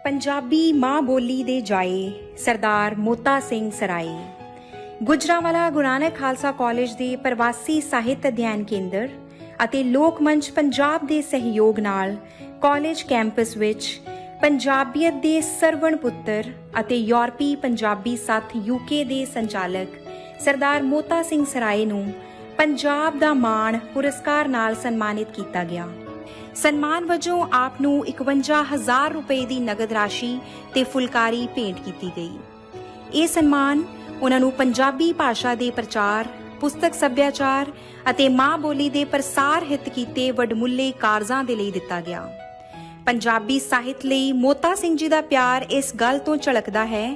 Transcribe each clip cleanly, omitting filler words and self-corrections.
पंजाबी माँ बोली दे जाए सरदार मोता सिंह सराए। गुजरांवाला गुरु नानक खालसा कॉलेज ਦੇ ਪ੍ਰਵਾਸੀ ਸਾਹਿਤ ਅਧਿਐਨ ਕੇਂਦਰ ਅਤੇ ਲੋਕ ਮੰਚ ਪੰਜਾਬ ਦੇ ਸਹਿਯੋਗ ਨਾਲ ਕਾਲਜ ਕੈਂਪਸ ਵਿੱਚ ਪੰਜਾਬੀਅਤ ਦੇ ਸਰਵਣ ਪੁੱਤਰ ਅਤੇ ਯੂਰਪੀ ਪੰਜਾਬੀ ਸੱਥ ਯੂਕੇ ਦੇ ਸੰਚਾਲਕ ਸਰਦਾਰ ਮੋਤਾ ਸਿੰਘ ਸਰਾਏ ਨੂੰ ਪੰਜਾਬ ਦਾ ਮਾਣ ਪੁਰਸਕਾਰ ਨਾਲ ਸਨਮਾਨਿਤ ਕੀਤਾ ਗਿਆ। ਸਨਮਾਨ ਵਜੋਂ ਆਪ ਨੂੰ 51,000 ਰੁਪਏ ਦੀ ਨਗਦ ਰਾਸ਼ੀ ਤੇ ਫੁਲਕਾਰੀ ਭੇਂਟ ਕੀਤੀ ਗਈ। ਇਹ ਸਨਮਾਨ ਉਹਨਾਂ ਨੂੰ ਪੰਜਾਬੀ ਭਾਸ਼ਾ ਦੇ ਪ੍ਰਚਾਰ, ਪੁਸਤਕ ਸੱਭਿਆਚਾਰ ਅਤੇ ਮਾਂ ਬੋਲੀ ਦੇ ਪ੍ਰਸਾਰ ਹਿੱਤ ਕੀਤੇ ਵਡਮੁੱਲੇ ਕਾਰਜਾਂ ਦੇ ਲਈ ਦਿੱਤਾ ਗਿਆ। ਪੰਜਾਬੀ ਸਾਹਿਤ ਲਈ ਮੋਤਾ ਸਿੰਘ ਜੀ ਦਾ ਪਿਆਰ ਇਸ ਗੱਲ ਤੋਂ ਝਲਕਦਾ ਹੈ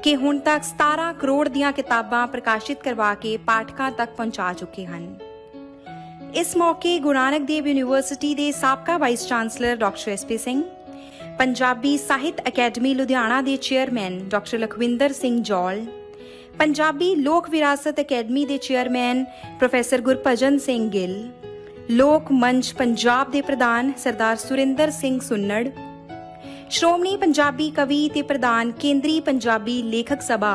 ਕਿ ਹੁਣ ਤੱਕ 17 ਕਰੋੜ ਦੀਆਂ ਕਿਤਾਬਾਂ ਪ੍ਰਕਾਸ਼ਿਤ ਕਰਵਾ ਕੇ ਪਾਠਕਾਂ ਤੱਕ ਪਹੁੰਚਾ ਚੁੱਕੇ ਹਨ। ਇਸ ਮੌਕੇ ਗੁਰੂ ਨਾਨਕ ਦੇਵ ਯੂਨੀਵਰਸਿਟੀ ਦੇ ਸਾਬਕਾ vice chancellor doctor SP Singh, Punjabi ਸਾਹਿਤ ਅਕੈਡਮੀ ਲੁਧਿਆਣਾ ਦੇ ਚੇਅਰਮੈਨ ਡਾਕਟਰ ਲਖਵਿੰਦਰ ਸਿੰਘ ਜੌਲ, ਪੰਜਾਬੀ ਲੋਕ ਵਿਰਾਸਤ ਅਕੈਡਮੀ ਦੇ ਚੇਅਰਮੈਨ ਪ੍ਰੋਫੈਸਰ ਗੁਰਭਜਨ ਸਿੰਘ ਗਿੱਲ, ਲੋਕ ਮੰਚ ਪੰਜਾਬ ਦੇ ਪ੍ਰਧਾਨ ਸਰਦਾਰ ਸੁਰਿੰਦਰ ਸਿੰਘ ਸੁੰਨੜ, ਸ਼੍ਰੋਮਣੀ ਪੰਜਾਬੀ ਕਵੀ ਤੇ ਪ੍ਰਧਾਨ ਕੇਂਦਰੀ ਪੰਜਾਬੀ ਲੇਖਕ ਸਭਾ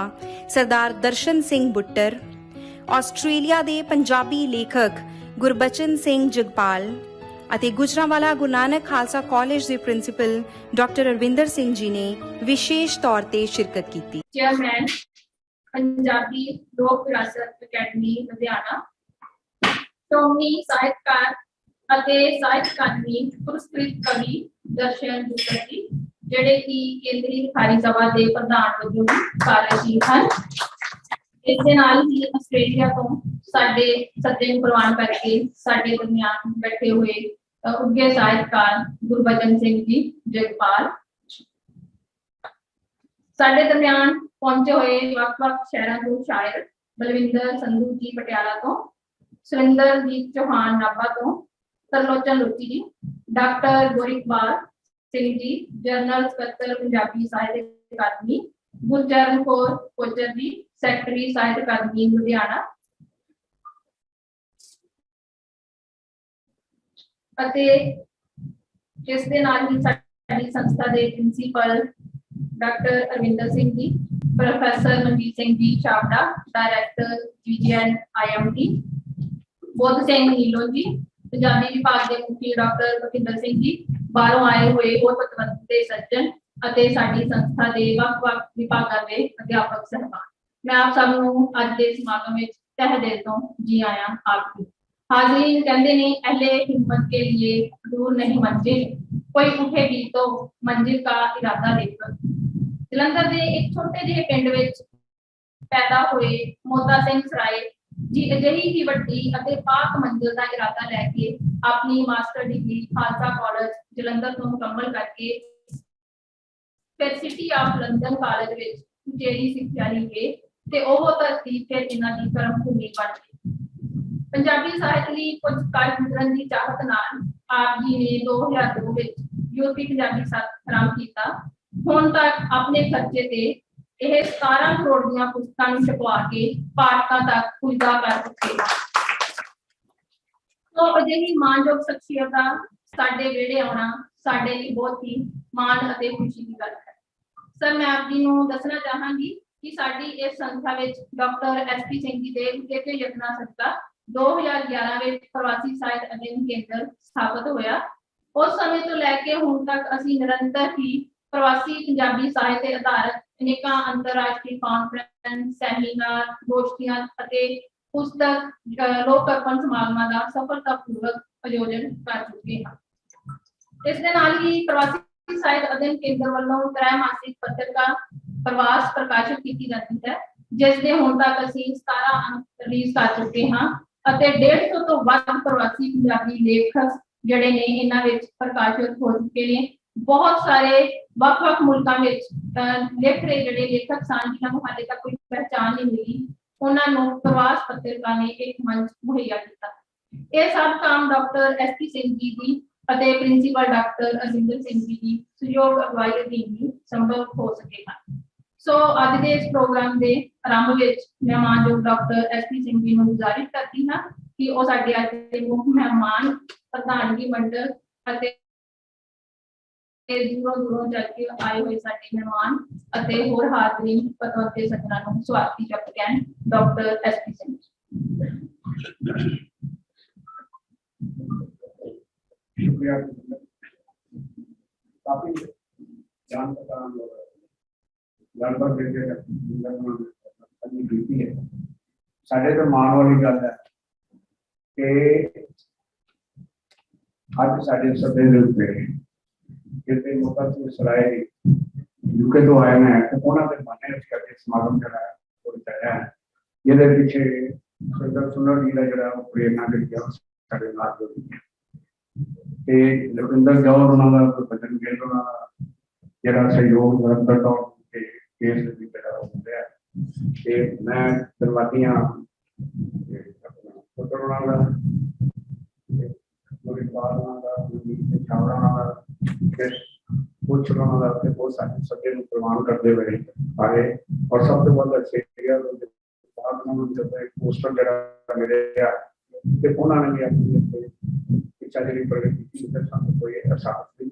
ਸਰਦਾਰ ਦਰਸ਼ਨ ਸਿੰਘ ਬੁੱਟਰ, ਆਸਟ੍ਰੇਲੀਆ ਦੇ ਪੰਜਾਬੀ ਲੇਖਕ ਗੁਰਬਚਨ ਸਿੰਘ ਜਗਪਾਲ ਅਤੇ ਗੁਜਰਾਂਵਾਲਾ ਗੁਰੂ ਨਾਨਕ ਖਾਲਸਾ ਕਾਲਜ ਦੇ ਪ੍ਰਿੰਸੀਪਲ ਡਾਕਟਰ ਅਰਵਿੰਦਰ ਸਿੰਘ ਜੀ ਨੇ ਵਿਸ਼ੇਸ਼ ਤੌਰ ਤੇ ਸ਼ਿਰਕਤ ਕੀਤੀ। ਚੇਅਰਮੈਨ ਪੰਜਾਬੀ ਲੋਕ ਵਿਰਾਸਤ ਅਕੈਡਮੀ ਲੁਧਿਆਣਾ, ਸ਼੍ਰੋਮਣੀ ਸਾਹਿਤਕਾਰ ਅਤੇ ਸਾਹਿਤ ਅਕਾਦਮੀ ਪੁਰਸਕ੍ਰਿਤ ਕਵੀ ਦਰਸ਼ਨ ਬੁੱਟਰ ਜੀ, ਜਿਹੜੇ ਕਿ ਕੇਂਦਰੀ ਲਿਖਾਰੀ ਸਭਾ ਦੇ ਪ੍ਰਧਾਨ ਵਜੋਂ ਕਾਰਜਸ਼ੀਲ ਹਨ। ਇਸ ਦੇ ਨਾਲ ਹੀ ਆਸਟ੍ਰੇਲੀਆ ਤੋਂ ਸਾਡੇ ਸੱਦੇ ਨੂੰ ਪ੍ਰਵਾਨ ਕਰਕੇ ਸਾਡੇ ਦਰਮਿਆਨ ਬੈਠੇ ਹੋਏ ਉੱਘੇ ਸਾਹਿਤਕਾਰ ਗੁਰਬਚਨ ਸਿੰਘ ਜੀ ਜਗਪਾਲ, ਸਾਡੇ ਦਰਮਿਆਨ ਪਹੁੰਚੇ ਹੋਏ ਵੱਖ-ਵੱਖ ਸ਼ਹਿਰਾਂ ਤੋਂ ਸ਼ਾਇਰ ਬਲਵਿੰਦਰ ਸੰਧੂ ਜੀ ਪਟਿਆਲਾ ਤੋਂ, ਸੁਰਿੰਦਰਜੀਤ ਚੌਹਾਨ ਨਾਭਾ ਤੋਂ, ਤਰਲੋਚਨ ਲੁੱਟੀ ਜੀ, ਡਾਕਟਰ ਗੋਰਿਕਬਾਲ ਸਿੰਘ ਜੀ ਜਨਰਲ ਸਕੱਤਰ ਪੰਜਾਬੀ ਸਾਹਿਤ ਅਕਾਦਮੀ, ਗੁਰਚਰਨ ਕੌਰ ਕੋਚਰ ਜੀ ਸੈਕਟਰੀ ਸਾਹਿਤ ਅਕਾਦਮੀ ਲੁਧਿਆਣਾ, ਅਤੇ ਇਸ ਦੇ ਨਾਲ ਹੀ ਸਾਡੀ ਸੰਸਥਾ ਦੇ principal doctor Arvinder Singh ji, professor Manjeet Singh ji Chhabra director GGN IMT, Budh Singh Neelo ਜੀ ਪੰਜਾਬੀ ਵਿਭਾਗ ਦੇ ਮੁਖੀ ਡਾਕਟਰ ਭਪਿੰਦਰ ਸਿੰਘ ਜੀ, ਬਾਹਰੋਂ ਆਏ ਹੋਏ ਹੋਰ ਪਤਵੰਤੇ ਸੱਜਣ ਅਤੇ ਸਾਡੀ ਸੰਸਥਾ ਦੇ ਵੱਖ-ਵੱਖ ਵਿਭਾਗਾਂ ਦੇ ਅਧਿਆਪਕ ਸਹਿਬਾਨ, ਮੈਂ ਆਪ ਸਭ ਨੂੰ ਅੱਜ ਦੇ ਸਮਾਗਮ ਵਿੱਚ ਤਹਿ ਦਿਲ ਤੋਂ ਜੀ ਆਇਆਂ ਆਖਦੀ। हाजरीन कहते ने अहले हिम्मत के लिए दूर नहीं मंजिल, कोई उठेगी तो मंजिल का इरादा लेकर। जलंधर के एक छोटे ਜਿਹੇ ਪਿੰਡ ਵਿੱਚ ਪੈਦਾ ਹੋਏ ਮੋਤਾ ਸਿੰਘ ਸਰਾਏ ਜੀ ਅਜਿਹੀ ਹੀ ਵੱਡੀ ਅਤੇ ਪਾਕ ਮੰਜ਼ਿਲ ਦਾ ਇਰਾਦਾ ਲੈ ਕੇ ਆਪਣੀ master degree Khalsa college Jalandhar ਤੋਂ ਮੁਕੰਮਲ ਕਰਕੇ ਫਿਰ ਸਿਟੀ ਆਫ ਲੰਡਨ ਕਾਲਜ ਵਿੱਚ ਉਚੇਰੀ ਸਿੱਖਿਆ ਲਈ ਗਏ ਤੇ ਉਹ ਧਰਤੀ ਫਿਰ ਇਹਨਾਂ ਦੀ ਕਰਮ ਭੂਮੀ ਬਣ ਗਈ। ਪੰਜਾਬੀ ਸਾਹਿਤ ਲਈ ਕੁਝ ਕਾਲ ਗੁਜ਼ਰਨ ਦੀ ਚਾਹਤ ਨਾਲ ਆਪ ਜੀ ਨੇ 2002 ਵਿੱਚ ਯੂਰਪੀ ਪੰਜਾਬੀ ਸੱਥ ਆਰੰਭ ਕੀਤਾ। ਹੁਣ ਤੱਕ ਆਪਣੇ ਖਰਚੇ ਤੇ ਇਹ 17 ਕਰੋੜ ਦੀਆਂ ਪੁਸਤਕਾਂ ਨੂੰ ਛਪਵਾ ਕੇ ਪਾਠਕਾਂ ਤੱਕ ਪੁੱਜਾ ਕਰ ਚੁੱਕੇ ਹਨ। ਸੋ ਅਜਿਹੀ ਮਾਣਯੋਗ ਸ਼ਖਸੀਅਤ ਦਾ ਸਾਡੇ ਵਿਹੜੇ ਆਉਣਾ ਸਾਡੇ ਲਈ ਬਹੁਤ ਹੀ ਮਾਣ ਅਤੇ ਖੁਸ਼ੀ ਦੀ ਗੱਲ ਹੈ। ਸਰ, ਮੈਂ ਆਪ ਜੀ ਨੂੰ ਦੱਸਣਾ ਚਾਹਾਂਗੀ ਕਿ ਸਾਡੀ ਇਸ ਸੰਸਥਾ ਵਿੱਚ ਡਾਕਟਰ SP ਸਿੰਘ ਜੀ ਦੇ ਉਚੇਚੇ ਯਤਨਾਂ ਸਦਕਾ 2011 ਵਿੱਚ ਪ੍ਰਵਾਸੀ ਸਾਹਿਤ ਅਧਿਐਨ ਕੇਂਦਰ ਸਥਾਪਿਤ ਹੋਇਆ। ਉਸ ਸਮੇਂ ਤੋਂ ਲੈ ਕੇ ਹੁਣ ਤੱਕ ਅਸੀਂ ਨਿਰੰਤਰ ਹੀ ਪ੍ਰਵਾਸੀ ਪੰਜਾਬੀ ਸਾਹਿਤ ਤੇ ਆਧਾਰਿਤ ਅਨੇਕਾਂ ਅੰਤਰਰਾਸ਼ਟਰੀ ਕਾਨਫਰੰਸ, ਸੈਮੀਨਾਰ, ਗੋਸ਼ਟੀਆਂ ਅਤੇ ਪੁਸਤਕ ਲੋਕ ਅਰਪਣ ਸਮਾਗਮਾਂ ਦਾ ਸਫਲਤਾਪੂਰਵਕ ਆਯੋਜਨ ਕਰ ਚੁੱਕੇ ਹਾਂ। ਇਸ ਦੇ ਨਾਲ ਹੀ ਪ੍ਰਵਾਸੀ ਸਾਹਿਤ ਅਧਿਐਨ ਕੇਂਦਰ ਵੱਲੋਂ ਤ੍ਰੈਮਾਸਿਕ ਪੱਤਰਿਕਾ ਪ੍ਰਵਾਸ ਪ੍ਰਕਾਸ਼ਿਤ ਕੀਤੀ ਜਾਂਦੀ ਹੈ, ਜਿਸ ਦੇ ਹੁਣ ਤੱਕ ਅਸੀਂ 17 ਅੰਕ ਰਿਲੀਜ਼ ਕਰ ਚੁੱਕੇ ਹਾਂ ਅਤੇ 150 ਤੋਂ ਵੱਧ ਪ੍ਰਵਾਸੀ ਪੰਜਾਬੀ ਲੇਖਕ ਜਿਹੜੇ ਨੇ ਇਹਨਾਂ ਵਿੱਚ ਪ੍ਰਕਾਸ਼ਿਤ ਹੋ ਚੁੱਕੇ ਨੇ। ਬਹੁਤ ਸਾਰੇ ਵੱਖ-ਵੱਖ ਮੁਲਕਾਂ ਵਿੱਚ ਲਿਖ ਰਹੇ ਜਿਹੜੇ ਲੇਖਕ ਸਨ ਜਿਨ੍ਹਾਂ ਨੂੰ ਹਾਲੇ ਤੱਕ ਕੋਈ ਪਹਿਚਾਣ ਨਹੀਂ ਮਿਲੀ, ਉਹਨਾਂ ਨੂੰ ਪ੍ਰਵਾਸ ਪੱਤਰਿਕਾ ਨੇ ਇੱਕ ਮੰਚ ਮੁਹੱਈਆ ਕੀਤਾ। ਇਹ ਸਭ ਕੰਮ ਡਾਕਟਰ SP ਸਿੰਘ ਜੀ ਦੀ ਅਤੇ ਪ੍ਰਿੰਸੀਪਲ ਡਾਕਟਰ ਅਰਵਿੰਦਰ ਸਿੰਘ ਜੀ ਦੀ ਸਹਿਯੋਗ ਅਗਵਾਈ ਅਧੀਨ ਹੀ ਸੰਭਵ ਹੋ ਸਕੇ ਹਨ। ਸੋ ਅੱਜ ਦੇ ਇਸ ਪ੍ਰੋਗਰਾਮ ਦੇ ਆਰੰਭ ਵਿੱਚ ਮੈਂ ਮਾਨਯੋਗ ਡਾਕਟਰ SP ਸਿੰਘ ਜੀ ਨੂੰ ਗੁਜ਼ਾਰਿਸ਼ ਕਰਦੀ ਹਾਂ ਕਿ ਉਹ ਸਾਡੇ ਅੱਜ ਦੇ ਮੁੱਖ ਮਹਿਮਾਨ ਪ੍ਰਧਾਨਗੀ ਮੰਡਲ ਅਤੇ ਤੇ ਦੂਰੋਂ ਦੂਰੋਂ ਜਾ ਕੇ ਆਏ ਹੋਏ ਸਾਡੇ ਮਹਿਮਾਨ ਅਤੇ ਹੋਰ ਹਾਜ਼ਰੀਨ ਪਤਵੰਤੇ ਸੱਜਣਾਂ ਨੂੰ ਸਵਾਗਤੀ ਸ਼ਬਦ ਕਹਿਣ ਡਾਕਟਰ ਐਸਪੀ ਸਿੰਘ। शुक्रिया। काफी जान पहचान लगभग ड्यूटी है साढ़े तो मान वाली गल है कि अज साढ़े सभ्य के उत्ते जितने मोटा सराय यूके तो आए हैं तो उन्होंने माने करके समागम जरा चलिया है जिहदे पिछे सरदार सुंदर जी का जरा प्रेरणा जी साढ़े नाल जुड़ी है ਤੇ ਲਖਵਿੰਦਰ ਜੌਹਰ ਉਹਨਾਂ ਦਾ ਬਚਨ ਗਿੱਲ ਉਹਨਾਂ ਦਾ ਜਿਹੜਾ ਸਹਿਯੋਗ ਨਿਰੰਤਰ ਤੌਰ ਤੇ ਕੇਸ ਦੀ ਜਿਹੜਾ ਹੋ ਰਿਹਾ ਤੇ ਮੈਂ ਸ਼ੁਰੂਆਤੀਆਂ ਪੁੱਤਰ ਉਹਨਾਂ ਦਾ ਮੇਰੀ ਬਾਲਾਂ ਦਾ ਤੇ ਛਾਵੜਾ ਦਾ ਤੇ ਕੁਝ ਉਹਨਾਂ ਦਾ ਤੇ ਬਹੁਤ ਸਾਰੇ ਸੱਜੇ ਨੂੰ ਪ੍ਰਮਾਣ ਕਰਦੇ ਹੋਏ ਆਏ ਔਰ ਸਭ ਤੋਂ ਵੱਧ ਅੱਛੇ ਬਾਅਦ ਨੂੰ ਜਦੋਂ ਪੋਸਟਰ ਜਿਹੜਾ ਮਿਲਿਆ ਤੇ ਉਹਨਾਂ ਨੇ ਵੀ ਆਪਣੀ जी प्रगति कोई एहसास नहीं।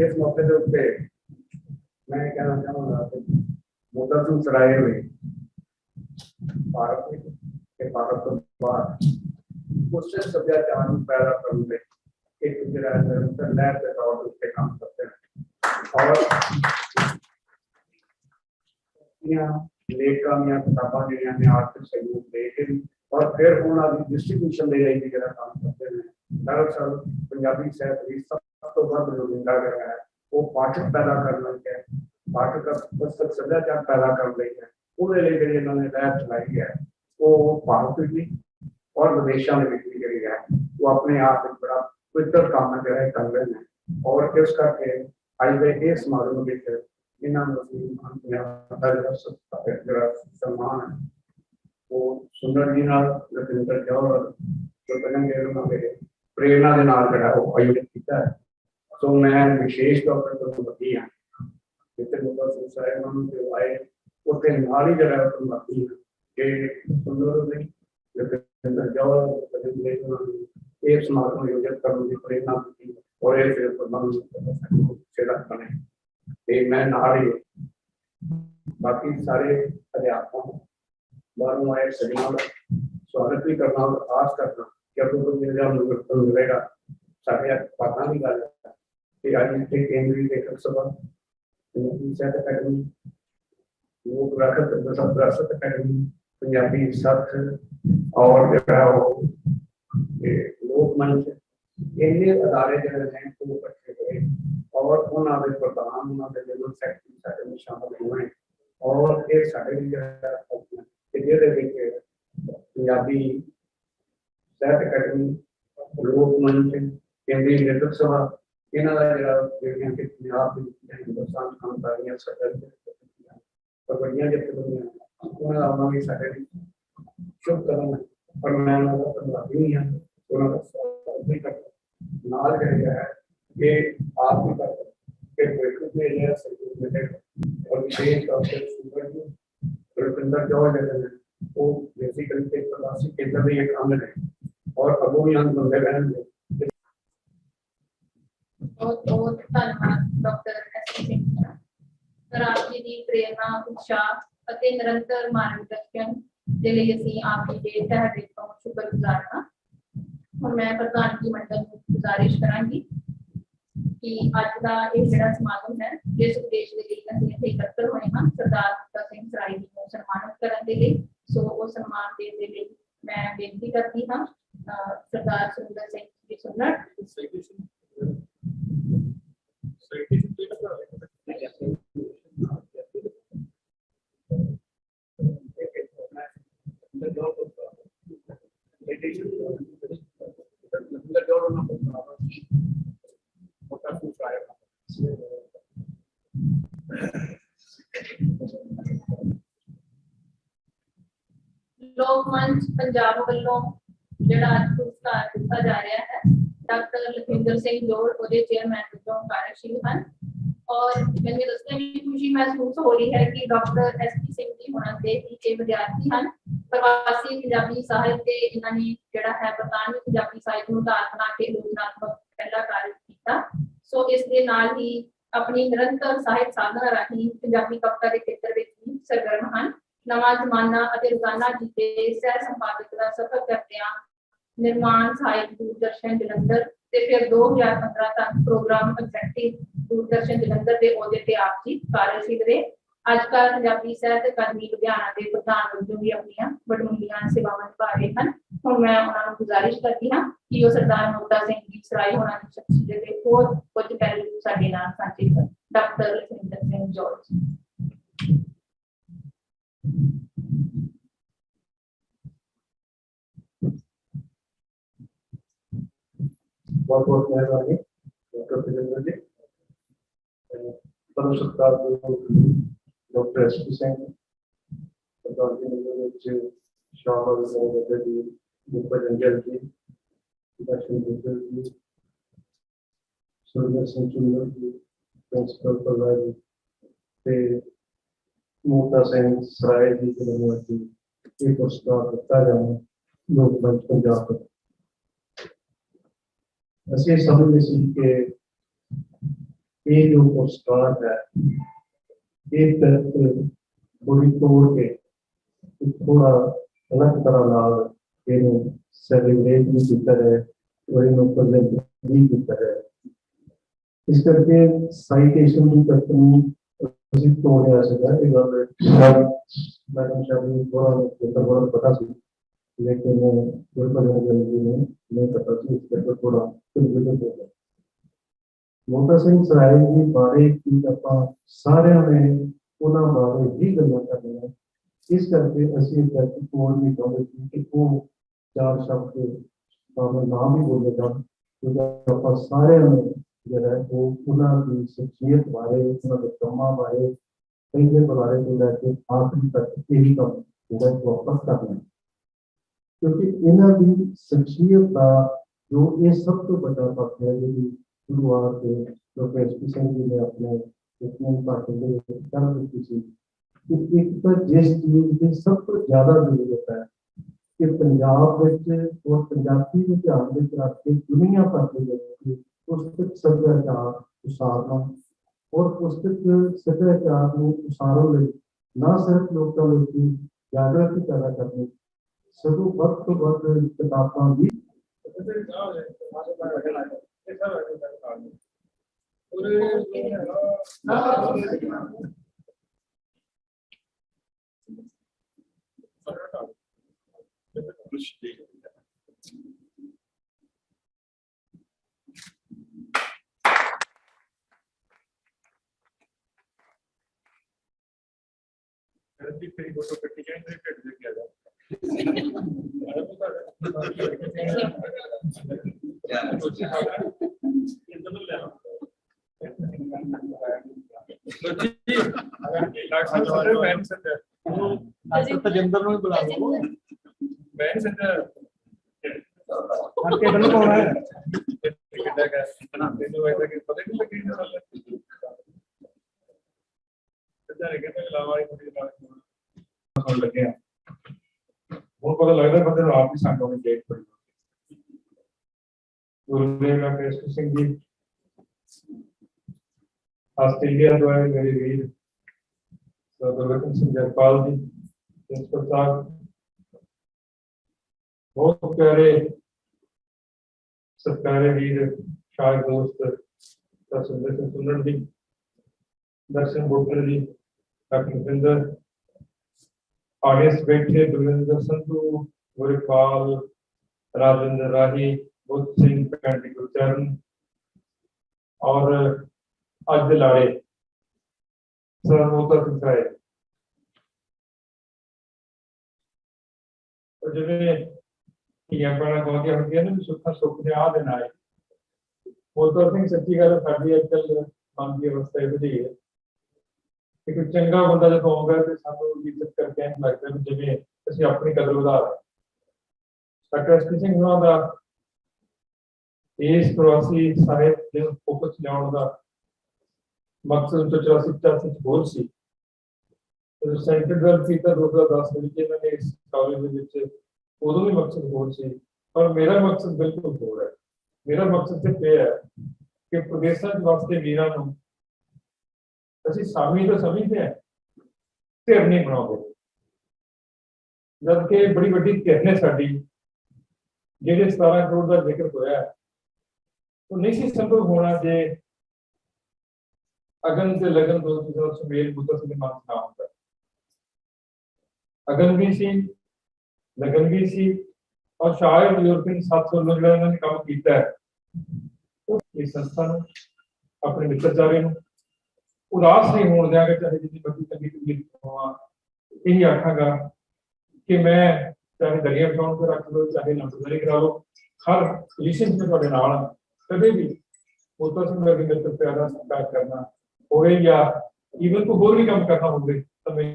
इस मौके के उत्ते मैं कहना चाहूँगा कि मोटा सिंह सराय हुए भारत के भारत तो बाहर उससे सभ्याचार पैदा करने एक निरंतर लहर के तौर पर काम करते हैं और लेखा किताबा जी आर्थिक सहयोग देके और फिर उन्होंने डिस्ट्रीब्यूशन दे रही जरा काम करते हैं। दरअसल पंजाबी साहित्य की सब तो वध लोड़ींदा गया है वो पाठक पैदा कर रही है पाठक पुस्तक सभ्याचार पैदा कर रही है उन्हें लिए जी इन्होंने लहर चलाई है वो भारत भी और विदेशों में भी करी है वो अपने आप एक बड़ा पवित्र काम जो है कर रहे हैं और इस करके अज के इस समारोह में इन्होंने सम्मान है वो सुंदर जी लखविंदर जौहर जो उन्होंने प्रेरणा के नाल जो आयोजित किया है। सो मैं विशेष तौर पर तो बती हाँ जितने मुद्दा साहब आए उसके नाल ही जरा बती हाँ कि सुंदर ने लखविंदर जौहर एक समारोह आयोजित करने की प्रेरणा दी और ये फिर प्रबंध बने मैं नाल ही बाकी सारे अध्यापकों बाहरों आए सज्जनों का स्वागत भी करना और आस करना कि अब तो मिलेगा साढ़े बातों की गल है कि अज इतने केंद्रीय लेखक सभा साहित्य अकादमी लोक विरासत अकादमी पंजाबी सत्थ और लोक मंच इन्ने अदारे जो हैं वो इकट्ठे हुए और उन्होंने प्रधान उन्होंने जनरल सैकटरी साढ़े में शामिल हुए और ये साढ़े पंजाबी साहित्य अकादमी लोक मंच केंद्रीय लेखक सभा इन्हों का हिंदुस्तान कामकारियां बड़िया जथेबंदियां उन्होंने भी साढ़े शुभ कदम है और मैं उन्होंने पंजाबी नहीं हाँ उन्होंने स्वागत भी करता नाल है कि आप भी करते और विशेष तौर पर लखविंदर जौहर वो बेसिकली प्रवासी केंद्र में एक अंग है और अगो भी अंग बनते रहेंगे। बहुत बहुत धन्यवाद डॉक्टर एसपी सिंह सर आप जी की प्रेरणा उत्साह ਅਤੇ ਨਿਰੰਤਰ ਮਾਰਗਦਰਸ਼ਨ ਦੇ ਲਈ ਅਸੀਂ ਆਪ ਜੀ ਦੇ ਤਹਿ ਦਿਲ ਤੋਂ ਸ਼ੁਕਰਗੁਜ਼ਾਰ ਹਾਂ। ਹੁਣ ਮੈਂ ਪ੍ਰਧਾਨਗੀ ਮੰਡਲ ਨੂੰ ਗੁਜ਼ਾਰਿਸ਼ ਕਰਾਂਗੀ ਕਿ ਅੱਜ ਦਾ ਇਹ ਜਿਹੜਾ ਸਮਾਗਮ ਹੈ ਜਿਸ ਉਦੇਸ਼ ਦੇ ਲਈ ਅਸੀਂ ਇੱਥੇ ਇਕੱਤਰ ਹੋਏ ਹਾਂ ਸਰਦਾਰ ਮੋਤਾ ਸਿੰਘ ਸਰਾਈ ਜੀ ਨੂੰ ਸਨਮਾਨਿਤ ਕਰਨ ਦੇ ਲਈ ਸੋ ਉਹ ਸਨਮਾਨ ਦੇਣ ਦੇ ਲਈ ਮੈਂ ਬੇਨਤੀ ਕਰਦੀ ਹਾਂ ਸਰਦਾਰ ਸੁਰਿੰਦਰ ਸਿੰਘ ਜੀ ਸੁੰਦਰ लोक मंच पंजाब वालों ਜਿਹੜਾ ਅੱਜ ਪੁਰਸਕਾਰ ਦਿੱਤਾ ਜਾ ਰਿਹਾ ਹੈ ਡਾਕਟਰ ਲਖਵਿੰਦਰ ਸਿੰਘ ਜੌਹਰ ਉਹਦੇ ਚੇਅਰਮੈਨ ਵਜੋਂ ਕਾਰਜਸ਼ੀਲ ਹਨ और मैंने दसने में खुशी महसूस हो रही है कि डॉक्टर एसपी सिंह जी होना दे के विद्यार्थी हैं प्रवासी पंजाबी साहित्य इन्होंने जिहड़ा है बरतानवी पंजाबी साहित्य ਨੂੰ ਧਾਰ ਬਣਾ ਕੇ ਲੋਚਨਾਤਮਕ ਪਹਿਲਾ ਕਾਰਜ ਕੀਤਾ। ਸੋ ਇਸ ਦੇ ਨਾਲ ਹੀ ਆਪਣੀ ਨਿਰੰਤਰ ਸਾਹਿਤ ਸਾਧਨਾ ਰਾਹੀਂ ਪੰਜਾਬੀ ਕਵਿਤਾ ਦੇ ਖੇਤਰ ਵਿੱਚ ਵੀ ਸਰਗਰਮ ਹਨ। ਨਵਾਂ ਜ਼ਮਾਨਾ ਅਤੇ ਰੋਜ਼ਾਨਾ ਜੀ ਦੇ ਸਹਿ ਸੰਪਾਦਕ ਦਾ ਸਫ਼ਰ ਕਰਦਿਆਂ ਨਿਰਮਾਣ ਸਹਾਇਕ ਦੂਰਦਰਸ਼ਨ ਜਲੰਧਰ ਤੇ ਫਿਰ 2015 ਤੱਕ ਪ੍ਰੋਗਰਾਮ ਐਗਜ਼ੈਕਟਿਵ ਦੂਰਦਰਸ਼ਨ ਜਲੰਧਰ ਦੇ ਅਹੁਦੇ ਤੇ ਆਪ ਜੀ ਕਾਰਜਸ਼ੀਲ ਰਹੇ। ਅੱਜ ਕੱਲ੍ਹ ਪੰਜਾਬੀ ਸਾਹਿਤ ਅਕਾਦਮੀ ਲੁਧਿਆਣਾ ਦੇ ਪ੍ਰਧਾਨ ਵਜੋਂ ਵੀ ਆਪਣੀਆਂ ਵੱਡਮੁੱਲੀਆਂ ਸੇਵਾਵਾਂ ਨਿਭਾ ਰਹੇ ਹਨ। ਹੁਣ ਮੈਂ ਉਹਨਾਂ ਨੂੰ ਗੁਜ਼ਾਰਿਸ਼ ਕਰਦੀ ਹਾਂ ਕਿ ਉਹ ਸਰਦਾਰ ਮੋਤਾ ਸਿੰਘ ਜੀ ਸਰਾਏ ਹੋਣਾ ਦੀ ਸ਼ਖਸੀਅਤ ਦੇ ਹੋਰ ਕੁਝ ਪਹਿਲੂ ਸਾਡੇ ਨਾਲ ਸਾਂਝੇ ਕਰਨ। Doctor Lakhwinder Singh George. बहुत बहुत मेहरबानी डॉक्टर तेजिंदर जी। परम सत्कार डॉक्टर एसपी सिंह सरदार जी शाह जी भूपेश अंजल जी दर्शन जी सुरेंद्र सिंह चुन्नर जी प्रिंसिपल प्रधान जी ते मोता सिंह सराय जी जलंधर जी ये पुरस्कार दिता जाना लोक मंच पंजाब। ਅਸੀਂ ਸਮਝਦੇ ਸੀ ਕਿ ਇਹ ਜੋ ਪੁਰਸਕਾਰ ਹੈ ਇਹ ਤਰਕ ਬੜੀ ਤੋੜ ਕੇ ਥੋੜਾ ਅਲੱਗ ਤਰ੍ਹਾਂ ਨਾਲ ਇਹਨੂੰ ਸੈਲੀਬ੍ਰੇਟ ਵੀ ਕੀਤਾ ਹੈ ਔਰ ਇਹਨੂੰ ਪ੍ਰੈਜ਼ੈਂਟ ਵੀ ਕੀਤਾ ਹੈ। ਇਸ ਕਰਕੇ ਸਾਈਟੇਸ਼ਨ ਦੀ ਤਕਨੀ ਅਸੀਂ ਤੋੜਿਆ ਸੀਗਾ। ਇਹ ਗੱਲ ਮੈਡਮ ਸਾਹਿਬ ਨੂੰ ਥੋੜਾ ਪਤਾ ਸੀ लेकिन नहीं पता थी इसके थोड़ा मोता सिंह सराय जी बारे की ਆਪਾਂ ਸਾਰਿਆਂ ਨੇ ਉਹਨਾਂ ਬਾਰੇ ਹੀ ਗੱਲਾਂ ਕਰਨੀਆਂ। ਇਸ ਕਰਕੇ ਅਸੀਂ ਇੱਕ ਕੋਡ ਵੀ ਚਾਹੁੰਦੇ ਸੀ ਕਿ ਉਹ ਚਾਰ ਸ਼ਬਦ ਭਾਵੇਂ ਨਾ ਵੀ ਬੋਲੇ ਜਾਣ ਕਿਉਂਕਿ ਆਪਾਂ ਸਾਰਿਆਂ ਨੇ ਜਿਹੜਾ ਉਹ ਉਹਨਾਂ ਦੀ ਸ਼ਖਸੀਅਤ ਬਾਰੇ ਉਹਨਾਂ ਦੇ ਕੰਮਾਂ ਬਾਰੇ ਪਹਿਲੇ ਬਾਰੇ ਤੋਂ ਲੈ ਕੇ ਆਖਰੀ ਤੱਕ ਇਹੀ ਕੰਮ ਜਿਹੜਾ ਉਹ ਆਪਾਂ ਕਰਨਾ। क्योंकि इन्हों की शख्सियत का जो ये सब तो बड़ा पक्ष है जी शुरुआत डॉक्टर एसपी सिंह जी ने अपने भाषण कर दी थी कि एक तो जिस चीज़ की सब तो ज़्यादा जरूरत है कि पंजाब और पंजाबी को ध्यान में रख के दुनिया भर के लोग पुस्तक सभ्याचार उसारना और पुस्तक सभ्याचार को उसारन न सिर्फ लोगों में जागृति पैदा करनी सगों वक्त तो वक्त किताबां भी फोटो कट्टी जाए तजिंदर ਨੂੰ ਬੁਲਾ ਲਓ। ਮੈਂ ਸੰਦਰ ਹੱਕੇ ਨੂੰ ਕੌਣ ਹੈ ਕਿੱਦਾਂ ਕਰ ਬਣਾਉਂਦੇ ਨੂੰ ਐਸਾ ਕਿ ਪਤਾ ਨਹੀਂ ਲੱਗੀ ਨਾ ਕਿੱਦਾਂ ਹੈ ਕਿ ਲਾਵਾਈ ਥੋੜੀ ਨਾਲ ਸੁਣ ਲੱਗਿਆ ਹੁਣ ਪਤਾ ਲੱਗਦਾ ਬੰਦੇ ਨੂੰ ਆਪ ਹੀ ਸੰਗ ਹੋਣੀ ਚਾਹੀਦੀ ਪੜੀ। ਗੁਰਦੇਵ ਡਾਕਟਰ ਸਿੰਘ ਜੀ ਆਸਟ੍ਰੇਲੀਆ ਤੋਂ ਆਏ ਮੇਰੇ ਵੀਰ ਸਰਦਾਰ ਸਿੰਘ ਜਗਪਾਲ ਜੀ प्रिंसिपल साहब बहुत प्यारे सत्कारे वीर शाह दोस्त सुंदर सिंह सुनर जी दर्शन बोटर जी डॉक्टर लखविंदर आगे बैठे बलविंदर संधू गुरपाल राजेंद्र राही बुद्ध सिंह पैंटी गुरचरण और अज दे लाड़े सर मोता सिंह सराय जिवें धीआं भैणां गाउंदियां हुंदियां ने सुखा सुख ने आ दिन आए मोता सिंह सच्ची गल साडी अजकल मन की अवस्था इहो जी है कि कोई चंगा बंदा जदों आउंदा ते सानूं इज्जत करके ऐं लगदा भी जिवें असीं अपनी कदर वधा रहे। डॉक्टर एसपी सिंह होणां दा इस प्रवासी ਸਾਹਿਤ ਦੇ फोकस लियाउण दा मकसद 84-85 होर सी सेंटर दर्ज किया 2010 में इन्होंने इस कॉलेज उदों भी मकसद होर सी पर मेरा मकसद बिल्कुल होर है। मेरा मकसद सिर्फ यह है कि प्रदेशों च वास्ते वीरां नूं असीं सामी तो समझते हैं, धिर नहीं बनाते, जबकि बड़ी वड्डी धिर ने साडी जिहड़े 17 करोड़ का जिक्र होया तो नहीं सी संभव होना जे अगन से लगन तो सुमेल बूटा सिंह मान ना होता। अगन भी सी, लगन भी सी, और शायद यूरोपियन 700 लोग जो इन्होंने काम किया है इस संस्था ने अपने मित्रचारे उदास नहीं होने देंगे, चाहे जितनी मर्जी तंगी तकलीफ होवा। यही आखागा कि मैं चाहे दरिया बिछाउण पे रख लो, चाहे नंबरदारी करा लो, हर पोजीशन में तुहाडे नाल कदे भी बूटा सिंह वर्गे मित्र प्यारा सत्कार करना होवे या इवन को होर भी काम करना होवे तो मैं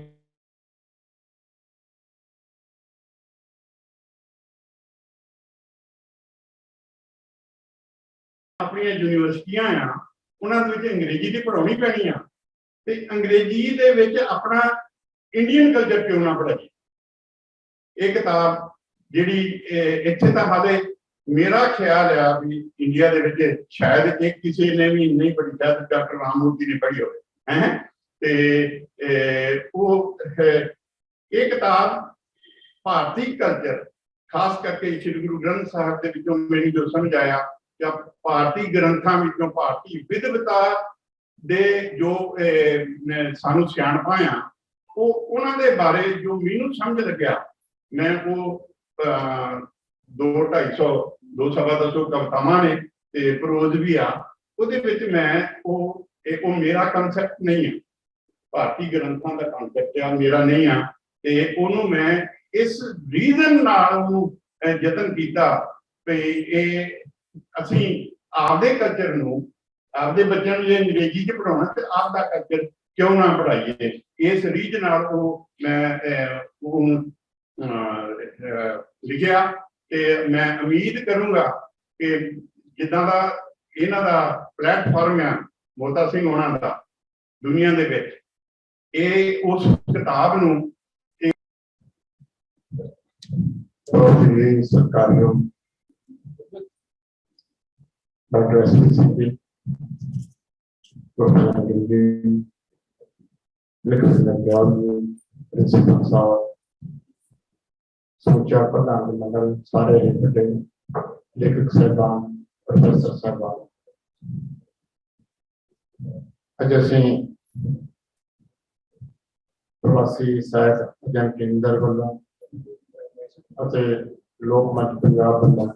अपनी यूनिवर्सिटियां आ उन्होंने अंग्रेजी की पढ़ानी पैनी आ ते अंग्रेजी दे विच अपना इंडियन कल्चर क्यों ना पढ़ाई। ये किताब जिहड़ी इत्थे तां हाले मेरा ख्याल है भी इंडिया दे विच शायद एक किसी ने भी नहीं पढ़ी, शायद डॉक्टर राममूर्ति ने पढ़ी होवे हैं ते वो ये किताब भारतीय कल्चर खास करके श्री गुरु ग्रंथ साहब के विचों मेरी जो समझ आया या भारतीय ग्रंथां विचों भारतीय विधवता दे जो सानू सियाणपां आ वो उन्हां दे बारे जो मैनू समझ लग्या, मैं वो 200-250 200 कवितावां ने ते प्रोज भी आ उहदे विच मैं वो मेरा कंसैप्ट नहीं है, भारतीय ग्रंथां का कंसैप्ट आ मेरा नहीं आ ते ओनू मैं इस रीजन नाल यतन किया भी असी आपदे कल्चर नूं आपदे बच्चों नूं अंग्रेजी च पढ़ाउणा ते आपदा कल्चर क्यों ना पढ़ाइए। इस रीज नाल मैं लिखिया ते मैं उम्मीद करूंगा कि जिद्दां दा इन्हां दा प्लेटफॉर्म है मोता सिंह होना दा दुनिया दे विच उस किताब नूं सरकारियों डॉक्टर एसपी प्रिंसिपल साहब सोचा प्रधान मंडल सारे बड़े लेखक साहबान प्रोफेसर साहबान अज असी प्रवासी साहित्य अध्ययन केंद्र वालों लोक मंच पंजाब वालों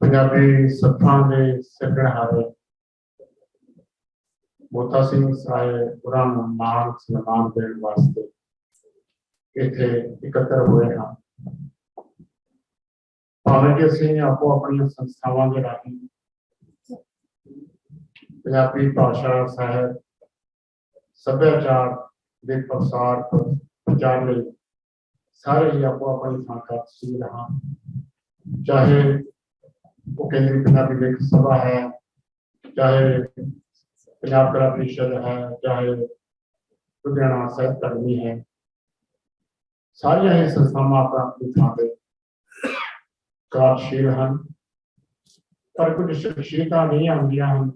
पंजाबी सत्थां दे सिरजणहारे मोता सिंह सराय होरां नूं मान सन्मान देण वास्ते इत्थे एकत्र हुए हैं। भावें कि असीं आपो अपनी संस्थावां दे राहीं पंजाबी भाषा साहित्य सभ्याचार दे प्रसार प्रचार लई सारे ही आपो अपनी थां गतिशील हाँ, चाहे वो केंद्रीय पंजाबी लेखक सभा है, चाहे पंजाब कला परिषद है, चाहे लुधियाना साहित्य अकादमी है, सारिया ही संस्थावां अपनी थां ते कार्यशील हैं। पर कुछ शख्सियतां नहीं आउंदियां हैं।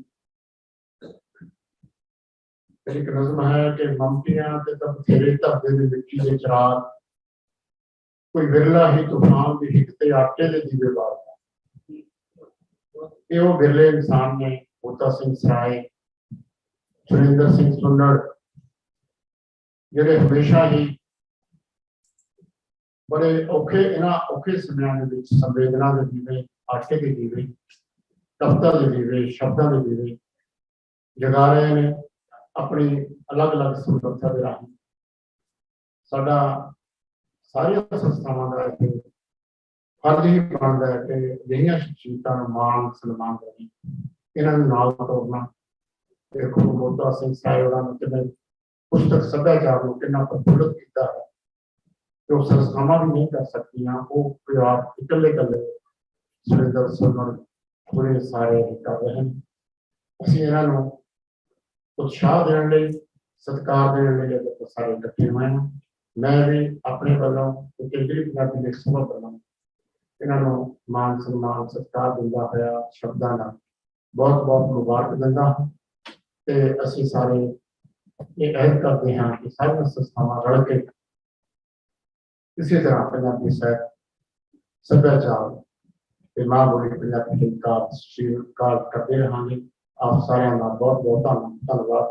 एक नज़म है कि ममतियां ते तां बथेरे धरदे दे मिट्टी दे चिराग, कोई विरला ही तूफान दी हिक ते आटे दे दीवे बालदा। ये वो विरले इंसान ने मोता सिंह सराय, सुरेंद्र सिंह सुन्नड़ जिहड़े हमेशा ही बड़े औखे इन्हां औखे समयां दे विच संवेदना दे दीवे, आटे दे दीवे, कविता दे दीवे, शब्दां दे दीवे जगा रहे ने अपनी अलग अलग समर्था दे राहीं। साडा सारियां संस्थावां दा इत्थे फर्ज ही बनदा है कि जिहड़ियां शख्सियतां नूं मान सन्मान देणी, इन्हां नूं नाल तोड़ना। देखो मोता सिंह सराय होरां ने किन्ने पुस्तक सभ्याचार नूं किन्ना प्रफुल्लित कीता है, जो संस्थावां भी नहीं कर सकदियां, वो आप इकल्ले इकल्ले सुरेंद्र सुन्नड़ पूरे सारे कर रहे हैं। असीं इन्हां नूं उत्साह देने लई, सत्कार देने लई अगर सारे इकट्ठे हुए हैं। मैं भी अपने वालों केंद्रीय पंजाबी लेखक सभा वालों इन्हां नूं मान सन्मान सत्कार दिंदा होया शब्दां नाल बहुत बहुत मुबारक दिंदा हां ते असीं सारे ये अहद करते हैं कि सारी संस्थावां रल के इसी तरह पंजाबी साहित्य सभ्याचार ते मां बोली पंजाबी के कार्य करते रहांगे। आप सारे का बहुत बहुत धन्यवाद,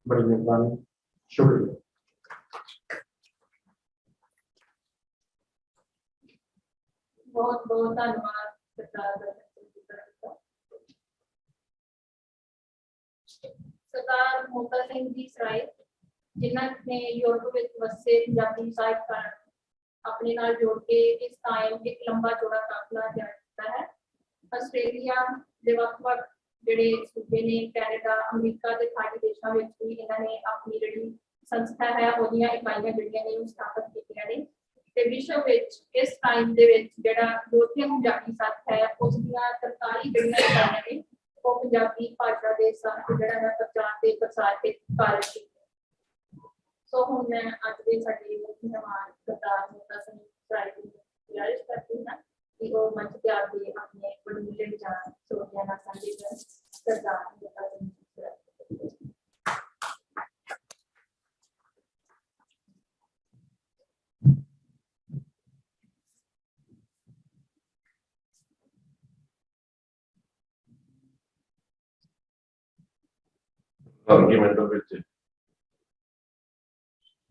बड़ी मेहरबानी, शुक्रिया। बहुत बहुत धन्यवाद सरदार मोता सिंह जी सराय, जिन्होंने यूरोप में वसे पंजाबी साहित्यकार अपने नाल जोड़ के इस टाइम एक लंबा चौड़ा काफिला तैयार किया है। आस्ट्रेलिया के वक्-वक् जिहड़े सूबे ने, कैनेडा, अमरीका के खाड़ी देशों में भी इन्होंने अपनी जिहड़ी संस्था है उहदियां इकाइयां जिहड़ियां ने स्थापित कीतियां ने ते विश्व विच इस टाइम दे विच जिहड़ा यूरोपीयन पंजाबी साहित्य है उसदियां 43 जिहड़ियां इकाइयां ने वो पंजाबी भाषा के साहित्य जिहड़ा है प्रचार ते प्रसार के कार्य की। सो हुण मैं अज दे साडे मुख्य मेहमान सरदार मोता सिंह सराय जी की गुजारिश करती हूं कि वो मंच ते आके अपने बड़े विचार श्रोतियां नाल सांझे करन। सरदार मोता सिंह सराय। आर्गूमेंटों ਵਿੱਚ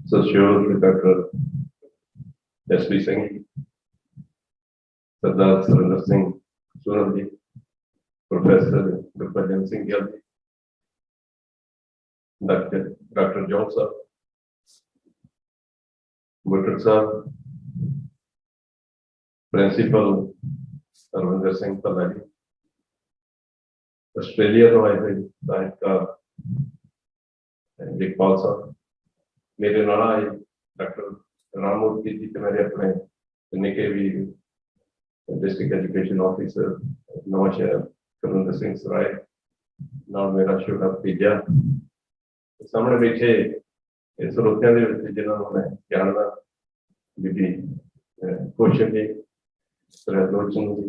सोशियोलॉजी डॉक्टर एसपी सिंह, सरदार सुरेंद्र सिंह सूरन जी, प्रोफेसर गुरबचन सिंह गिल जी, डॉक्टर जॉन साहब, बुटर साहब, प्रिंसिपल अरविंदर सिंह भल्ला जी, ऑस्ट्रेलिया तो आए हुए साहित्यकार जगपाल साहब, मेरे नाल आए डॉक्टर राममूर्ति जी, तो मेरे अपने निके भी district education officer Nawanshahr Kulwinder Singh Sarai, नाल मेरा छोटा भतीजा सामने बैठे ਸਰੋਤਿਆਂ ਦੇ ਵਿੱਚ जिन्होंने मैं जानदा, बीबी कौशल जी, लोचन जी,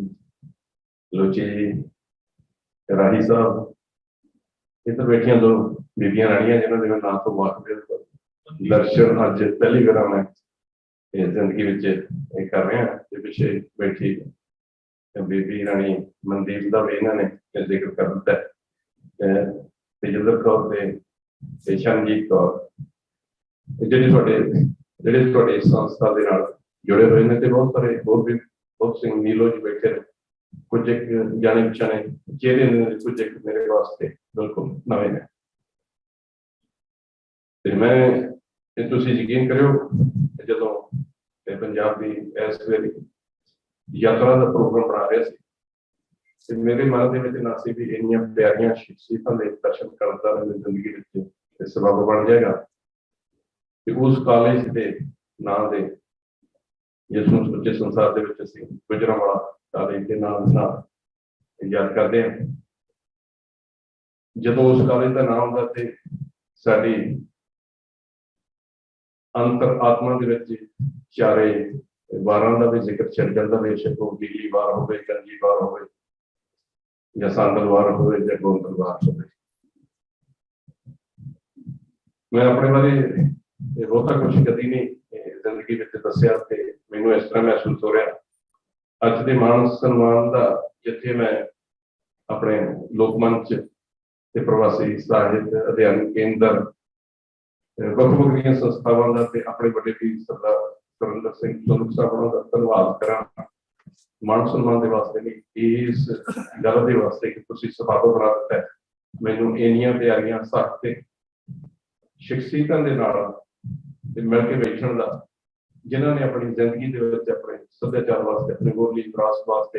लोची जी, राही साहब, इधर बैठिया दो बीबियां राणियां जिन्होंने मैं नाम तो वाकफ दर्शन अज पहली बार मैं जिंदगी में कर रहा ते पिछे बैठी बीबी राणी मनदीप का भी इन्होंने जिक्र कर दिता है, तेजिंदर कौर ते शरणजीत कौर जिहड़े संस्था के नाल जुड़े हुए हैं, बहुत सारे होर भी बहुत सिंह नीलो जी बैठे ने, कुछ एक जाने पछाने चेहरे ने, कुछ एक मेरे वास्ते बिल्कुल नवे ने। ते मैं तुसीं यकीन करियो जदों पंजाब की इस वेले यात्रा का प्रोग्राम बना रहे थे, मेरे मन के विच ना सी भी इन्नियां प्यारियां शख्सियतां दे दर्शन करदा मेरी जिंदगी विच सबब बन जाएगा कि उस कॉलेज के नाम दे जिसनूं सच्चे संसार दे विच असीं गुजरांवाला कॉलेज के नाम नाल याद करते हैं। जदों उस कॉलेज का नाम आउंदा ते साडी अंतर आत्मा दे विच चारे वारां दा भी जिक्र चल जाता, बेशक वो बिजली वार हो, गंजी वार हो, या सांदल वार हो, या गोंदल वार हो। मैं अपने बारे बहुता कुछ कभी नहीं जिंदगी में दसिया, मैनू इस तरह महसूस हो रहा अज के मान सन्मान का जिथे मैं अपने लोकमंच ते प्रवासी साहित्य अध्ययन केंद्र वक्-वक् संस्थावां दा ते अपने बड़े वीर सरदार सुरेंद्र सिंह सुलूक साहब का धन्यवाद करा मान सम्मान के वास्ते नहीं, इस गल के वास्ते कि तुसीं सबब बना दिता है मैनू इन्नियां प्यारियां साहित्य शख्सियतां दे नाल मिल के बैठण दा, जिन्होंने अपनी जिंदगी के अपने सभ्याचार वास्ते, अपने बोली विरासत वास्ते,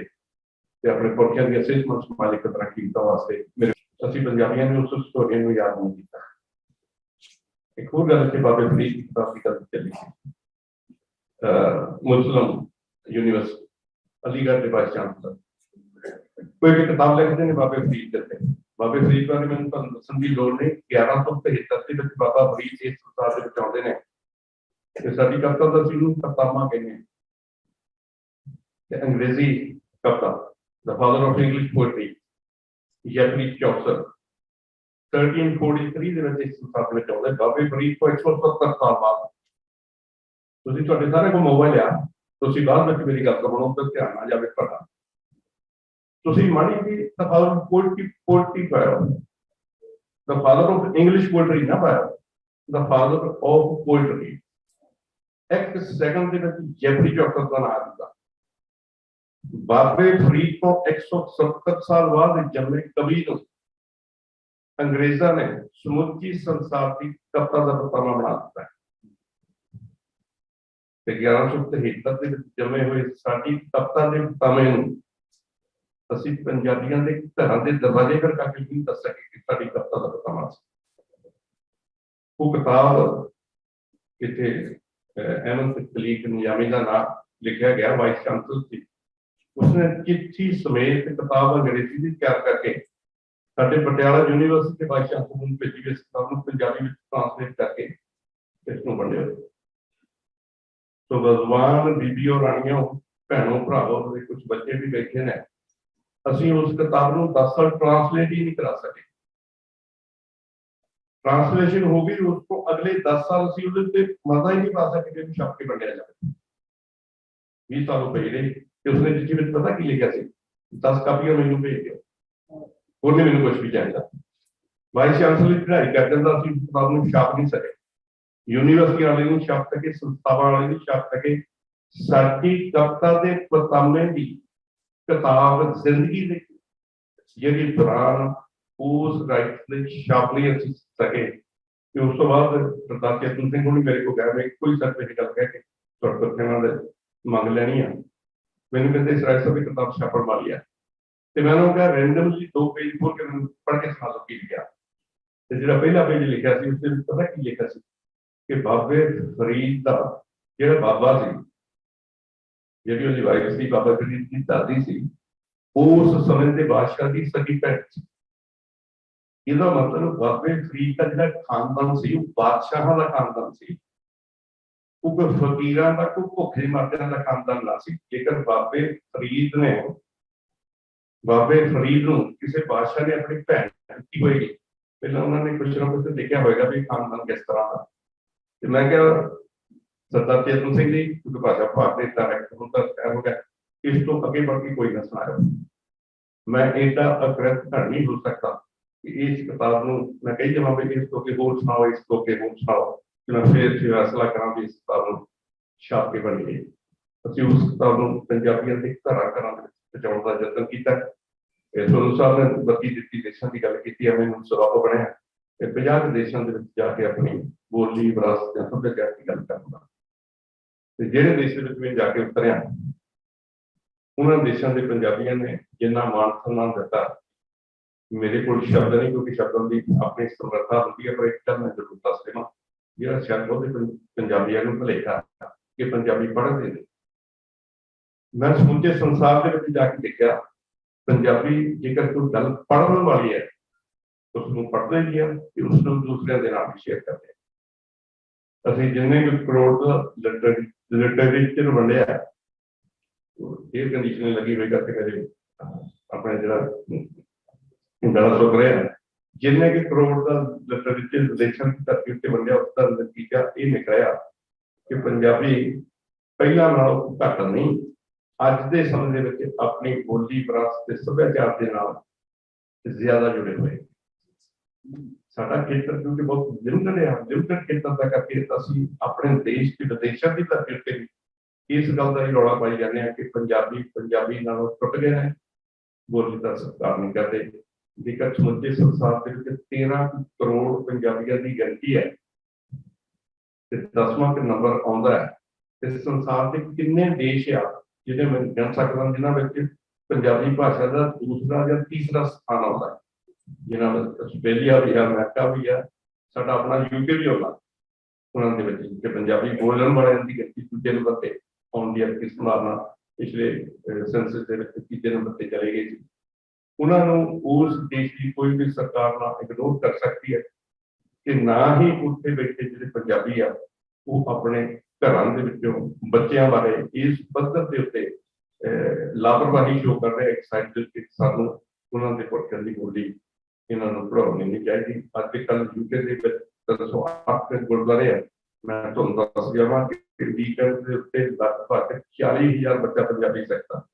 अपने पुरखियां दी सेहतमंद समाजिक तरक्कीता वास्ते मेरे असीं पंजाबियां ने उस स्टोरी नूं याद नहीं किया। एक होर गल कि बाबे फरीद की किताब की गल चली मुस्लिम यूनिवर्सिटी अलीगढ़ के वाइस चांसलर कोई भी किताब लिखते हैं बाबे फरीद करते हैं। बाबे फरीद बारे मैंने दसन की लोड़ नहीं, 1173 के बाबा फरीद इस संसार के आउंदे ने ते साडी कविता दा असीं उहनूं करतामा कहने ते अंग्रेजी कविता the father of English poetry Geoffrey Chaucer 1343 ਦੇ ਵਿੱਚ ਇਸ ਸੰਸਾਰ ਦੇ ਵਿੱਚ ਆਉਂਦਾ। ਬਾਬੇ ਫਰੀਦ ਤੋਂ 170 ਸਾਲ ਬਾਅਦ। ਤੁਸੀਂ ਤੁਹਾਡੇ ਸਾਰੇ ਕੋਲ ਮੋਬਾਈਲ ਆ, ਤੁਸੀਂ ਬਾਅਦ ਵਿੱਚ ਮੇਰੀ ਗੱਲ ਸੁਣੋ ਤੇ ਧਿਆਨ ਨਾਲ ਜਾਵੇ ਪਤਾ। ਤੁਸੀਂ ਮਾਣੀ ਵੀ the father of poetry ਪਾਇਆ, the father of English poetry ਨਾ ਪਾਇਆ, the father of poetry। ਇੱਕ ਸੈਕਿੰਡ ਦੇ ਵਿੱਚ ਜੈਫਰੀ ਚੌਕਸਰ ਦਾ ਨਾਮ ਦਿੱਤਾ। ਬਾਬੇ ਫਰੀਦ ਤੋਂ 170 ਸਾਲ ਬਾਅਦ ਜੰਮੇ ਕਵੀ ਨੂੰ ਅੰਗਰੇਜ਼ਾਂ ਨੇ ਸਮੁੱਚੀ ਸੰਸਾਰ ਦੀ ਕਵਿਤਾ ਦਾ ਪਤਾਵਾ ਬਣਾ ਦਿੱਤਾ ਹੈ। ਤੇ 1173 ਦੇ ਵਿੱਚ ਜੰਮੇ ਹੋਏ ਸਾਡੀ ਕਵਿਤਾ ਦੇ ਪਤਾਵੇ ਨੂੰ ਅਸੀਂ ਪੰਜਾਬੀਆਂ ਦੇ ਘਰਾਂ ਦੇ ਦਰਵਾਜ਼ੇ ਖੜਕਾ ਕੇ ਨਹੀਂ ਦੱਸ ਸਕੇ ਕਿ ਸਾਡੀ ਕਵਿਤਾ ਦਾ ਪਤਾਵਾ ਸੀ। ਉਹ ਕਿਤਾਬ ਕਿਤੇ ਅਹਿਮਦ ਤਕਲੀਕ ਨਿਜ਼ਾਮੀ ਦਾ ਨਾਮ ਲਿਖਿਆ ਗਿਆ, ਵਾਈਸ ਚਾਂਸਲਰ ਸੀ। ਉਸਨੇ ਚਿੱਠੀ ਸਮੇਤ ਕਿਤਾਬ ਅੰਗਰੇਜ਼ੀ ਦੀ ਤਿਆਰ ਕਰਕੇ ਸਾਡੇ ਪਟਿਆਲਾ ਯੂਨੀਵਰਸਿਟੀ ਦੇ ਵਾਈਸ ਚਾਂਸਲਰ ਨੂੰ ਭੇਜੀ। ਇਸ ਕਿਤਾਬ ਨੂੰ ਪੰਜਾਬੀ ਵਿੱਚ ਟ੍ਰਾਂਸਲੇਟ ਕਰਕੇ ਇਸ ਨੂੰ ਵੰਡਿਆ। ਸੋ ਬਜ਼ਵਾਨ ਬੀਬੀਓ ਰਾਣੀਆਂ, ਭੈਣੋਂ ਭਰਾਵੋ ਦੇ ਕੁਝ ਬੱਚੇ ਵੀ ਬੈਠੇ ਨੇ, ਅਸੀਂ ਉਸ ਕਿਤਾਬ ਨੂੰ 10 ਸਾਲ ਟ੍ਰਾਂਸਲੇਟ ਹੀ ਨਹੀਂ ਕਰਾ ਸਕੇ। ट्रांसलेशन हो गई, उसको अगले 10 साल ਅਸੀਂ ਉਹਦੇ ਤੇ ਮਜ਼ਾ ਹੀ ਨਹੀਂ ਪਾ ਸਕੇ ਕਿ ਛਾਪ ਕੇ ਵੰਡਿਆ ਜਾਵੇ। 20 ਸਾਲ ਪਹਿਲੇ ਤੇ ਉਸਨੇ ਚਿੱਠੀ ਵਿੱਚ ਪਤਾ ਕੀ ਲਿਖਿਆ ਸੀ, 10 ਕਾਪੀਆਂ ਮੈਨੂੰ ਭੇਜ ਦਿਓ, ਉਹਨੇ ਮੈਨੂੰ ਕੁਝ ਵੀ ਚਾਹੀਦਾ। ਵਾਈਸ ਚਾਂਸਲਰ ਦੀ ਪੜ੍ਹਾਈ ਕਰਦੇ ਦਾ ਅਸੀਂ ਕਿਤਾਬ ਨੂੰ ਛਾਪ ਨਹੀਂ ਸਕੇ, ਯੂਨੀਵਰਸਿਟੀ ਵਾਲੇ ਨਹੀਂ ਛਾਪ ਸਕੇ, ਸੰਸਥਾਵਾਂ ਵਾਲੇ ਨਹੀਂ ਛਾਪ ਸਕੇ। ਸਾਡੀ ਕਵਿਤਾ ਦੇ ਪਤਾਮੇ ਦੀ ਕਿਤਾਬ ਜ਼ਿੰਦਗੀ ਦੇ ਜਿਹੜੀ ਦੌਰਾਨ ਉਸ ਰਾਈਟ ਦੇ ਛਾਪ ਲਈ ਅਸੀਂ ਸਕੇ। ਤੇ ਉਸ ਤੋਂ ਬਾਅਦ ਸਰਦਾਰ ਚੇਤਨ ਸਿੰਘ ਹੁਣੀ ਮੇਰੇ ਕੋਲ ਗਏ, ਮੈਂ ਕੋਈ ਸਰਟੀਫਿਕੇਟ ਗੱਲ ਕਹਿ ਕੇ ਤੁਹਾਡੇ ਤੋਂ ਇਹਨਾਂ ਦੇ ਮੰਗ ਲੈਣੀ ਆ। ਮੈਨੂੰ ਕਹਿੰਦੇ ਇਸ ਰਾਈਟ ਸਾਹਿਬ ਦੀ ਕਿਤਾਬ ਛਾਪਣ ਵਾਲੀ ਆ, ਤੇ ਮੈਂ ਉਹਨੂੰ ਕਿਹਾ ਰੈਂਡਮਲੀ 2 ਪੇਜ ਖੋਲ ਕੇ ਮੈਨੂੰ ਪੜ੍ਹ ਕੇ ਸੁਣਾ ਦਿਓ ਕੀ ਲਿਖਿਆ। ਤੇ ਜਿਹੜਾ ਪਹਿਲਾ ਪੇਜ ਲਿਖਿਆ ਸੀ ਉਸ ਵਿੱਚ ਪਤਾ ਕੀ ਲਿਖਿਆ ਸੀ ਕਿ ਬਾਬੇ ਫਰੀਦ ਦਾ ਜਿਹੜਾ ਬਾਬਾ ਸੀ, ਜਿਹੜੀ ਉਹਦੀ ਵਾਈਫ ਸੀ ਬਾਬਾ ਫਰੀਦ ਦੀ ਦਾਦੀ ਸੀ, ਉਸ ਸਮੇਂ ਦੇ ਬਾਦਸ਼ਾਹ ਦੀ ਸਗੀ ਭੈਣ ਸੀ। ਇਹਦਾ ਮਤਲਬ ਬਾਬੇ ਫਰੀਦ ਦਾ ਜਿਹੜਾ ਖਾਨਦਾਨ ਸੀ ਉਹ ਬਾਦਸ਼ਾਹਾਂ ਦਾ ਖਾਨਦਾਨ ਸੀ, ਉਹ ਕੋਈ ਫਕੀਰਾਂ ਦਾ, ਕੋਈ ਭੁੱਖੇ ਮਰਦਿਆਂ ਦਾ ਖਾਨਦਾਨ ਨਾ ਸੀ। ਜੇਕਰ ਬਾਬੇ ਫਰੀਦ ਨੂੰ ਕਿਸੇ ਬਾਦਸ਼ਾਹ ਨੇ ਆਪਣੀ ਭੈਣ ਦਿੱਤੀ ਹੋਏਗੀ, ਪਹਿਲਾਂ ਉਹਨਾਂ ਨੇ ਕੁਛ ਨਾ ਕੁਛ ਲਿਖਿਆ ਹੋਏਗਾ ਵੀ ਖਾਨਦਾਨ ਕਿਸ ਤਰ੍ਹਾਂ ਦਾ। ਤੇ ਮੈਂ ਕਿਹਾ ਸਰਦਾਰ ਚੇਤਨ ਸਿੰਘ ਜੀ, ਕਿਉਂਕਿ ਭਾਸ਼ਾ ਵਿਭਾਗ ਦੇ ਡਾਇਰੈਕਟਰ ਹੁਣ ਤਾਂ ਰਿਟਾਇਰ ਹੋ ਗਿਆ, ਇਸ ਤੋਂ ਅੱਗੇ बढ़ ਕੇ ਕੋਈ ਨਾ ਸੁਣਾਇਓ। ਮੈਂ ਏਡਾ ਅਗਰੈਸਿਵ ਨਹੀਂ ਹੋ ਸਕਦਾ ਕਿ ਇਸ ਕਿਤਾਬ ਨੂੰ ਮੈਂ ਕਹੀ ਜਾਵਾਂ ਵੀ ਇਸ ਤੋਂ ਅੱਗੇ ਹੋਰ ਸੁਣਾਓ, ਇਸ ਤੋਂ ਅੱਗੇ ਹੋਰ ਸੁਣਾਓ। ਮੈਂ ਫਿਰ ਫੈਸਲਾ ਕਰਾਂ ਵੀ ਇਸ ਕਿਤਾਬ ਨੂੰ ਛਾਪ ਕੇ ਬਣੀਏ। ਅਸੀਂ ਉਸ ਕਿਤਾਬ ਨੂੰ ਪੰਜਾਬੀਆਂ ਦੇ ਘਰਾਂ ਦੇ ਵਿੱਚ ਪਹੁੰਚਾਉਣ ਦਾ ਯਤਨ ਕੀਤਾ। ਸੋਨੂੰ ਸਾਹਿਬ ਨੇ 32 ਦੇਸ਼ਾਂ ਦੀ ਗੱਲ ਕੀਤੀ ਹੈ, ਮੈਨੂੰ ਸਬੱਬ ਬਣਿਆ ਤੇ 50 ਦੇਸ਼ਾਂ ਦੇ ਵਿੱਚ ਜਾ ਕੇ ਆਪਣੀ ਬੋਲੀ, ਵਿਰਾਸਤ ਜਾਂ ਸੱਭਿਆਚਾਰ ਦੀ ਗੱਲ ਕਰਨਾ। ਤੇ ਜਿਹੜੇ ਦੇਸ਼ ਦੇ ਵਿੱਚ ਮੈਂ ਜਾ ਕੇ ਉਤਰਿਆ, ਉਹਨਾਂ ਦੇਸ਼ਾਂ ਦੇ ਪੰਜਾਬੀਆਂ ਨੇ ਜਿੰਨਾ ਮਾਣ ਸਨਮਾਨ ਦਿੱਤਾ, ਮੇਰੇ ਕੋਲ ਸ਼ਬਦ ਨਹੀਂ, ਕਿਉਂਕਿ ਸ਼ਬਦਾਂ ਦੀ ਆਪਣੀ ਸਮਰੱਥਾ ਹੁੰਦੀ ਹੈ। ਪਰ ਇੱਕ ਗੱਲ ਮੈਂ ਜ਼ਰੂਰ ਦੱਸ ਦੇਵਾਂ, ਜਿਹੜਾ ਸ਼ਬਦ ਉਹਦੇ ਪੰਜਾਬੀਆਂ ਨੂੰ ਭੁਲੇਖਾ ਕਿ ਪੰਜਾਬੀ ਪੜ੍ਹਦੇ ਨੇ। ਮੈਂ ਸਮੁੱਚੇ ਸੰਸਾਰ ਦੇ ਵਿੱਚ ਜਾ ਕੇ ਦੇਖਿਆ, ਪੰਜਾਬੀ ਜੇਕਰ ਕੋਈ ਗੱਲ ਪੜ੍ਹਨ ਵਾਲੀ ਹੈ ਉਸ ਨੂੰ ਪੜ੍ਹਦੇ ਹੀ ਆ ਤੇ ਉਸ ਨੂੰ ਦੂਸਰਿਆਂ ਦੇ ਨਾਲ ਵੀ ਸ਼ੇਅਰ ਕਰਦੇ। ਅਸੀਂ ਜਿੰਨੇ ਵੀ ਕਰੋੜ ਦਾ ਲਿਟਰੇਚਰ ਵੰਡਿਆ, ਇਹ ਕੰਡੀਸ਼ਨ ਲੱਗੀ ਹੋਈ ਕਰਕੇ ਮੇਰੇ ਆਪਣੇ ਜਿਹੜਾ ਗਲਾ ਸੁੱਕ ਰਿਹਾ, ਜਿੰਨੇ ਕਿ ਕਰੋੜ ਦਾ ਲਿਟਰੇਚਰ ਦੇਸ਼ਾਂ ਦੀ ਧਰਤੀ ਉੱਤੇ ਵੰਡਿਆ, ਉਸ ਦਾ ਨਤੀਜਾ ਇਹ ਨਿਕਲਿਆ ਕਿ ਪੰਜਾਬੀ ਪਹਿਲਾਂ ਨਾਲੋਂ ਘੱਟ ਨਹੀਂ, ਅੱਜ ਦੇ ਸਮੇਂ ਦੇ ਵਿੱਚ ਆਪਣੀ ਬੋਲੀ, ਵਿਰਾਸਤ ਤੇ ਸੱਭਿਆਚਾਰ ਦੇ ਨਾਲ ਜ਼ਿਆਦਾ ਜੁੜੇ ਹੋਏ। ਸਾਡਾ ਖੇਤਰ ਕਿਉਂਕਿ ਬਹੁਤ ਲਿਮਟਡ ਖੇਤਰ ਦਾ ਕਰਕੇ ਅਸੀਂ ਆਪਣੇ ਦੇਸ਼ ਤੇ ਵਿਦੇਸ਼ਾਂ ਦੀ ਧਰਤੀ ਉੱਤੇ ਵੀ ਇਸ ਗੱਲ ਦਾ ਹੀ ਰੌਲਾ ਪਾਈ ਜਾਂਦੇ ਹਾਂ ਕਿ ਪੰਜਾਬੀ ਨਾਲੋਂ ਟੁੱਟ ਗਏ ਨੇ, ਬੋਲੀ ਦਾ ਸਤਿਕਾਰ ਨਹੀਂ ਕਰਦੇ। ਜੇਕਰ ਸਮੁੱਚੇ ਸੰਸਾਰ ਦੇ ਵਿੱਚ 13 ਕਰੋੜ ਪੰਜਾਬੀਆਂ ਦੀ ਗਿਣਤੀ ਹੈ ਤੇ 10ਵਾਂ ਨੰਬਰ ਆਉਂਦਾ ਹੈ, ਤੇ ਸੰਸਾਰ ਦੇ ਕਿੰਨੇ ਦੇਸ਼ ਆ ਜਿਹਦੇ ਮੈਂ ਗਿਣ ਸਕਦਾ ਜਿਨ੍ਹਾਂ ਵਿੱਚ ਪੰਜਾਬੀ ਭਾਸ਼ਾ ਦਾ ਦੂਸਰਾ ਜਾਂ ਤੀਸਰਾ ਸਥਾਨ ਆਉਂਦਾ ਹੈ, ਜਿਨ੍ਹਾਂ ਵਿੱਚ ਆਸਟ੍ਰੇਲੀਆ ਵੀ ਆ, ਅਮਰੀਕਾ ਵੀ ਆ, ਸਾਡਾ ਆਪਣਾ UK ਵੀ ਆਉਂਦਾ। ਉਹਨਾਂ ਦੇ ਵਿੱਚ ਕਿ ਪੰਜਾਬੀ ਬੋਲਣ ਵਾਲਿਆਂ ਦੀ ਗਿਣਤੀ ਦੂਜੇ ਨੰਬਰ ਤੇ ਆਉਣ ਦੀ ਅੱਗੇ ਸੰਭਾਵਨਾ ਪਿਛਲੇ ਸੈਂਸਸ ਦੇ ਵਿੱਚ ਤੀਜੇ ਨੰਬਰ ਤੇ ਚਲੇ ਗਈ ਸੀ। ਉਹਨਾਂ ਨੂੰ ਉਸ ਦੇਸ਼ ਦੀ ਕੋਈ ਵੀ ਸਰਕਾਰ ਨਾ ਇਗਨੋਰ ਕਰ ਸਕਦੀ ਹੈ ਕਿ ਨਾ ਹੀ ਉੱਥੇ ਬੈਠੇ ਜਿਹੜੇ ਪੰਜਾਬੀ ਆ ਉਹ ਆਪਣੇ ਘਰਾਂ ਦੇ ਵਿੱਚੋਂ ਬੱਚਿਆਂ ਬਾਰੇ ਇਸ ਪੱਧਰ ਦੇ ਉੱਤੇ ਲਾਪਰਵਾਹੀ ਸ਼ੋ ਕਰ ਰਹੇ। ਇੱਕ ਸਾਈਡ ਦੇ ਉੱਤੇ ਸਾਨੂੰ ਉਹਨਾਂ ਦੇ ਪੁਰਖਿਆਂ ਦੀ ਬੋਲੀ ਇਹਨਾਂ ਨੂੰ ਪੜ੍ਹਾਉਣੀ ਨਹੀਂ ਚਾਹੀਦੀ। ਅੱਜ ਕੱਲ੍ਹ ਯੂਕੇ ਦੇ ਵਿੱਚ 308 ਗੁਰਦੁਆਰੇ ਆ। ਮੈਂ ਤੁਹਾਨੂੰ ਦੱਸ ਜਾਵਾਂ ਕਿ ਵੀਕਐਂਡ ਦੇ ਉੱਤੇ ਲਗਭਗ 40,000 ਬੱਚਾ ਪੰਜਾਬੀ ਸਿੱਖਦਾ।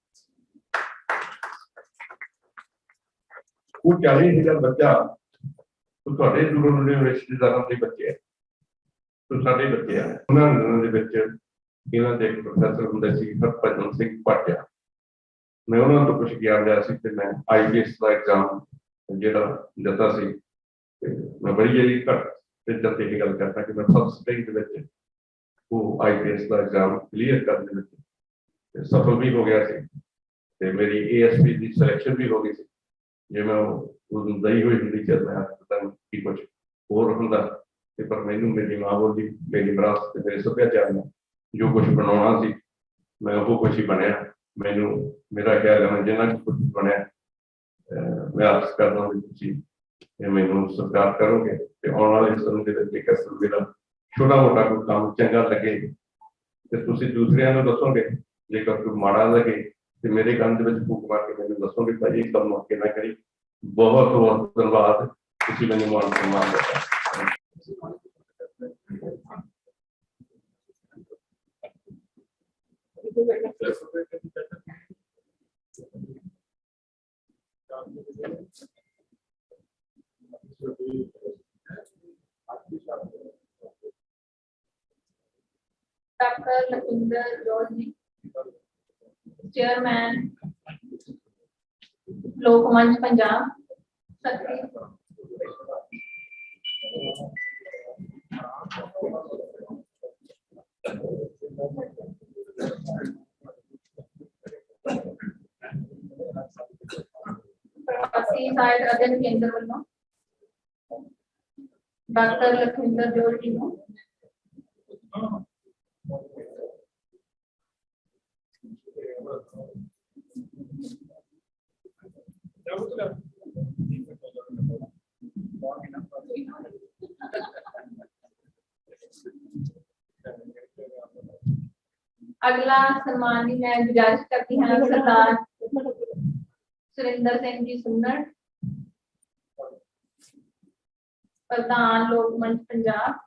ਉਹ 40,000 ਬੱਚਾ ਤੁਹਾਡੇ ਦੂਰੋਂ ਨੇੜੇ ਰਿਸ਼ਤੇਦਾਰਾਂ ਦੇ ਬੱਚੇ ਆ, ਸਾਡੇ ਬੱਚੇ ਆ। ਉਹਨਾਂ ਦਿਨਾਂ ਦੇ ਵਿੱਚ ਇਹਨਾਂ ਦੇ ਇੱਕ ਪ੍ਰੋਫੈਸਰ ਹੁੰਦੇ ਸੀ ਹਰਭਜਨ ਸਿੰਘ ਭਾਟਿਆ। ਮੈਂ ਉਹਨਾਂ ਤੋਂ ਕੁਝ ਗਿਆਨ ਲਿਆ ਸੀ ਤੇ ਮੈਂ IPS ਦਾ ਐਗਜ਼ਾਮ ਜਿਹੜਾ ਦਿੱਤਾ ਸੀ, ਤੇ ਮੈਂ ਬੜੀ ਜਿਹੜੀ ਘੱਟ ਇੱਜ਼ਤ ਦੀ ਗੱਲ ਕਰਦਾ ਕਿ ਮੈਂ ਫਸਟ ਸਟੇਜ ਦੇ ਵਿੱਚ ਉਹ IPS ਦਾ ਐਗਜ਼ਾਮ ਕਲੀਅਰ ਕਰਨ ਦੇ ਵਿੱਚ ਸਫਲ ਵੀ ਹੋ ਗਿਆ ਸੀ ਤੇ ਮੇਰੀ ASP ਦੀ ਸਿਲੈਕਸ਼ਨ ਵੀ ਹੋ ਗਈ ਸੀ। ਜੇ ਮੈਂ ਉਦੋਂ ਦਈ ਹੋਈ ਹੁੰਦੀ ਜਦ ਮੈਂ ਪਤਾ ਨਹੀਂ ਕੀ ਕੁਝ ਹੋਰ ਹੁੰਦਾ, ਤੇ ਪਰ ਮੈਨੂੰ ਮੇਰੀ ਮਾਂ ਬੋਲੀ, ਮੇਰੀ ਵਿਰਾਸਤ ਤੇ ਮੇਰੇ ਸੱਭਿਆਚਾਰ ਨੇ ਜੋ ਕੁਝ ਬਣਾਉਣਾ ਸੀ ਮੈਂ ਉਹ ਕੁਝ ਹੀ ਬਣਿਆ। ਮੈਨੂੰ ਮੇਰਾ ਖਿਆਲ ਹੈ ਮੈਂ ਜਿੰਨਾ ਕੁਝ ਬਣਿਆ ਮੈਂ ਆਸ ਕਰਦਾ ਹਾਂ ਤੁਸੀਂ ਇਹ ਮੈਨੂੰ ਸਤਿਕਾਰ ਕਰੋਗੇ ਤੇ ਆਉਣ ਵਾਲੇ ਸਮੇਂ ਦੇ ਵਿੱਚ ਇੱਕ ਮੇਰਾ ਛੋਟਾ ਮੋਟਾ ਕੋਈ ਕੰਮ ਚੰਗਾ ਲੱਗੇ ਤੇ ਤੁਸੀਂ ਦੂਸਰਿਆਂ ਨੂੰ ਦੱਸੋਗੇ, ਜੇਕਰ ਕੋਈ ਮਾੜਾ ਲੱਗੇ ਤੇ ਮੇਰੇ ਕੰਨ ਦੇ ਵਿੱਚ ਫੂਕ ਮਾਰ ਕੇ ਮੈਨੂੰ ਦੱਸੋਗੇ ਭਾਈ ਇਹ ਕੰਮ ਅੱਗੇ ਨਾ ਕਰੀ। ਬਹੁਤ ਬਹੁਤ ਧੰਨਵਾਦ, ਤੁਸੀਂ ਮੈਨੂੰ ਮਾਣ ਸਨਮਾਨ ਦਿੱਤਾ। ਡਾਕਟਰ ਲਖਿੰਦਰ ਜੋੜ ਜੀ, ਚੇਅਰਮੈਨ ਲੋਕ ਮੰਚ ਪੰਜਾਬ। ਸਤਿ ਪ੍ਰਵਾਸੀ ਸਾਹਿਤ ਅਧਿਐਨ ਕੇਂਦਰ ਵੱਲੋਂ ਡਾਕਟਰ ਲਖਿੰਦਰ ਜੋੜ ਜੀ ਨੂੰ अगला सम्मान भी मैं गुजारिश करती हूँ सरदार सुरेंद्र सिंह जी सुन्नड़, प्रधान लोक मंच पंजाब।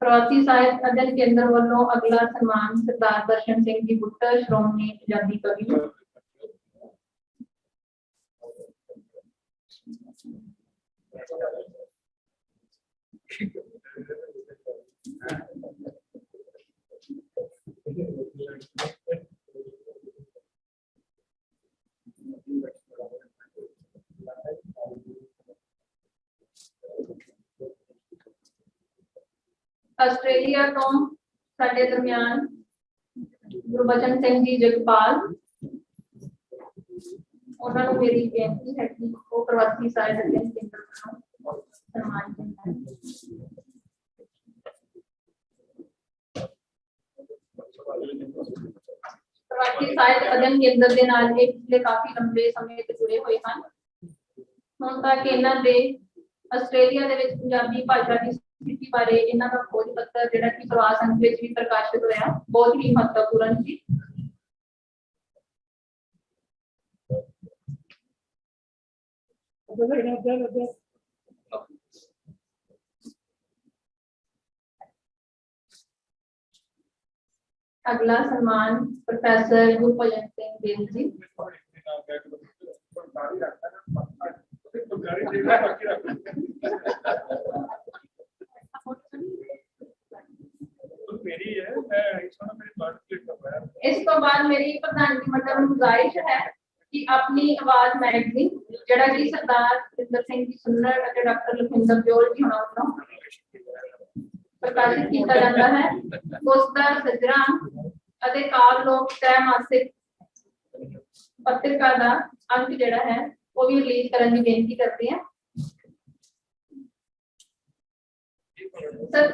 प्रवासी साहित्य अध्ययन केंद्र वालों अगला सम्मान सरदार दर्शन सिंह जी बुट्टर, श्रोमणी पंजाबी कवि। ਆਸਟ੍ਰੇਲੀਆ ਤੋਂ ਸਾਡੇ ਦਰਮਿਆਨ ਗੁਰਬਚਨ ਸਿੰਘ ਜੀ ਜਗਪਾਲ, ਉਹਨਾਂ ਨੂੰ ਮੇਰੀ ਬੇਨਤੀ ਹੈ ਕਿ ਉਹ ਪ੍ਰਵਾਸੀ ਸਾਹਿਤ ਅਧਿਐਨ ਕੇਂਦਰ ਵੱਲੋਂ ਸਨਮਾਨਿਤ ਹਨ। ਪ੍ਰਵਾਸੀ ਸਾਹਿਤ ਅਧਿਐਨ ਕੇਂਦਰ ਦੇ ਨਾਲ ਇਹ ਪਿਛਲੇ ਕਾਫੀ ਲੰਬੇ ਸਮੇਂ ਤੋਂ ਜੁੜੇ ਹੋਏ ਹਨ। ਹੁਣ ਤੱਕ ਇਹਨਾਂ ਦੇ ਆਸਟ੍ਰੇਲੀਆ ਦੇ ਵਿੱਚ ਪੰਜਾਬੀ ਭਾਸ਼ਾ ਦੀ ਸਥਿਤੀ ਬਾਰੇ ਇਹਨਾਂ ਦਾ ਖੋਜ ਪੱਤਰ ਜਿਹੜਾ ਕਿ ਪ੍ਰਵਾਸ ਅੰਗ ਵਿੱਚ ਵੀ ਪ੍ਰਕਾਸ਼ਿਤ ਹੋਇਆ, ਬਹੁਤ ਹੀ ਮਹੱਤਵਪੂਰਨ ਸੀ। अगला सम्मान प्रोफेसर गुरभजन सिंह बेल जी। इस तो बाद मेरी प्रधानगी मंडल में गुजारिश है कि अपनी आवाज मैगजीन जड़ा कि सरदार सुरेंद्र सिंह जी सुन्नड़ और डॉक्टर लखिंदर जोड़ जी होना प्रकाशित किया जाता है, उसका सजरा अते काल लोक त्रैमासिक ਪੱਤਰਕਾਰ ਦਾ ਅੰਕ ਜਿਹੜਾ ਹੈ ਉਹ ਵੀ ਰਿਲੀਜ਼ ਕਰਨ ਦੀ ਬੇਨਤੀ ਕਰਦੇ ਹਾਂ। ਸਰ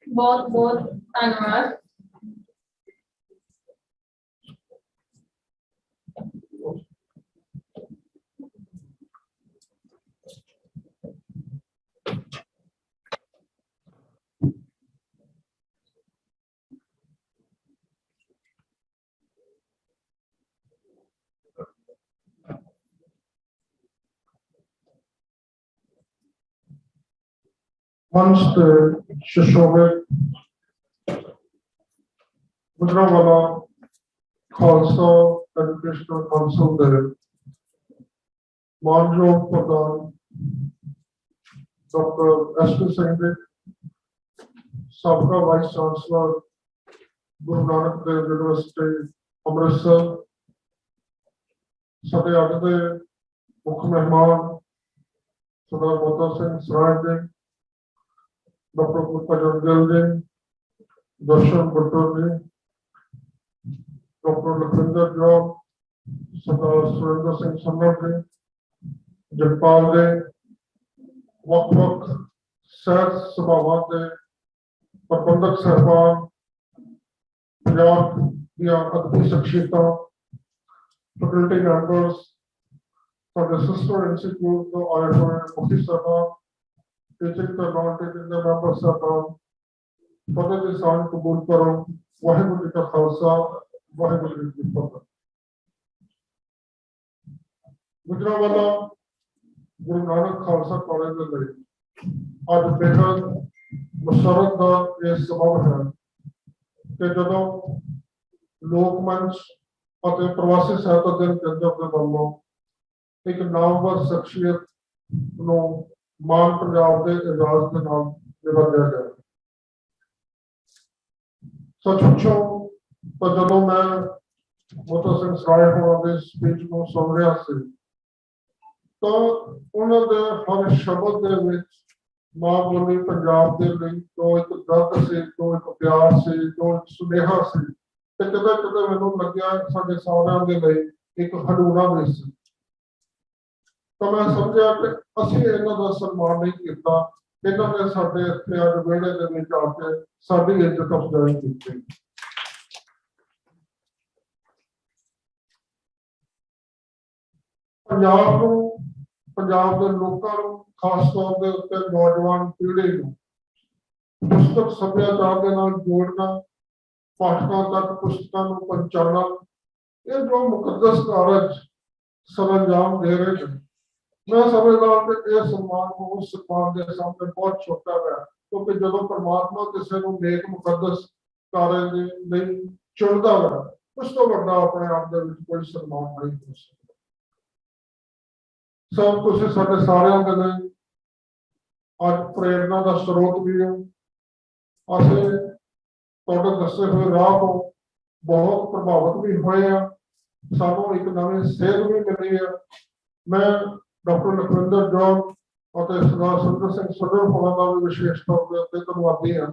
बहुत बहुत धन्यवाद। मंच पे सुशोभित गुजरांवाला खालसा एजुकेशनल काउंसिल के मानयोग प्रधान डॉक्टर एस.पी. सिंह जी, साबका vice chancellor Guru Nanak Dev university Amritsar, साडे अज दे मुख्य मेहमान सरदार मोता सिंह सराय जी, डॉक्टर गुरपजन गिल जी, दर्शन बट्टर जी, डॉक्टर लखविंदर जॉन, सरदार सुरेंद्र सिंह सन्नर जी, जगपाल जी, वख-वख सैर सभावां के प्रबंधक साहबान, पंजाब दियां अदबी शख्सियतां, फैकल्टी मैंबर्स, साडे सिस्टर इंस्टीट्यूट तो आए हुए मुखी साहबान, टीचिंग तो नॉन टीचिंग के मेंबर साहबान, फतेह दी सान कबूल करो। वाहिगुरू जी का खालसा, वाहिगुरू जी की फतेह। गुजरांवाला गुरु नानक खालसा कॉलेज के लिए आज बेहद मुसरत का यह सबब है कि जदों लोक मंच और प्रवासी सहायता दिन केंद्र के वालों एक नामवर शख्सियत को मान पंजाब के एजाज के नाम निवाजा गया। सच पुछो तो जदों मैं मोता सिंह सराय होना के स्पीच को सुन रहा सी तो उन्होंने हर शब्द के विच मां बोली पंजाब के लिए तो एक दर्द से, तो एक प्यार से, तो एक सुनेहा से, ते कदे कदे मैनूं लग्या साडे सारिਆਂ ਦੇ ਲਈ एक हडूरा भी सी। तो मैं समझा कि असीं इन्हां दा सन्मान नहीं कीता, इन्हां ने साडे इत्थे अज विहड़े दे विच आके साडी इज्जत अफजाई कीती। पंजाब नूं, पंजाब के लोगों को खास तौर के उत्ते नौजवान पीढ़ी को पुस्तक सभ्याचार के नाल जोड़ना, पाठकों तक पुस्तकों को पहुंचाना, ये जो मुकद्दस कारज सरंजाम दे रहे हैं, मैं समझदा कि यह सम्मान को उस सम्मान के सामने बहुत छोटा है, क्योंकि जो परमात्मा किसी को नेक मुकद्दस कारज नहीं चुनता है, उस तो बड़ा अपने आप के कोई सम्मान नहीं हो सकता। सब कुछ साढ़े सारिਆਂ ਦੇ ਲਈ ਅੱਜ प्रेरणा का स्रोत भी हो। ਅਸੀਂ ਤੁਹਾਡੇ ਦੱਸੇ ਹੋਏ ਰਾਹ ਤੋਂ बहुत प्रभावित भी होए हैं, सानू एक नवी सेध भी मिली है। मैं डॉक्टर लखविंदर जॉन और सरदार सुरेंद्र सिंह सन्नर होना का भी विशेष तौर पर धन्यवादी हाँ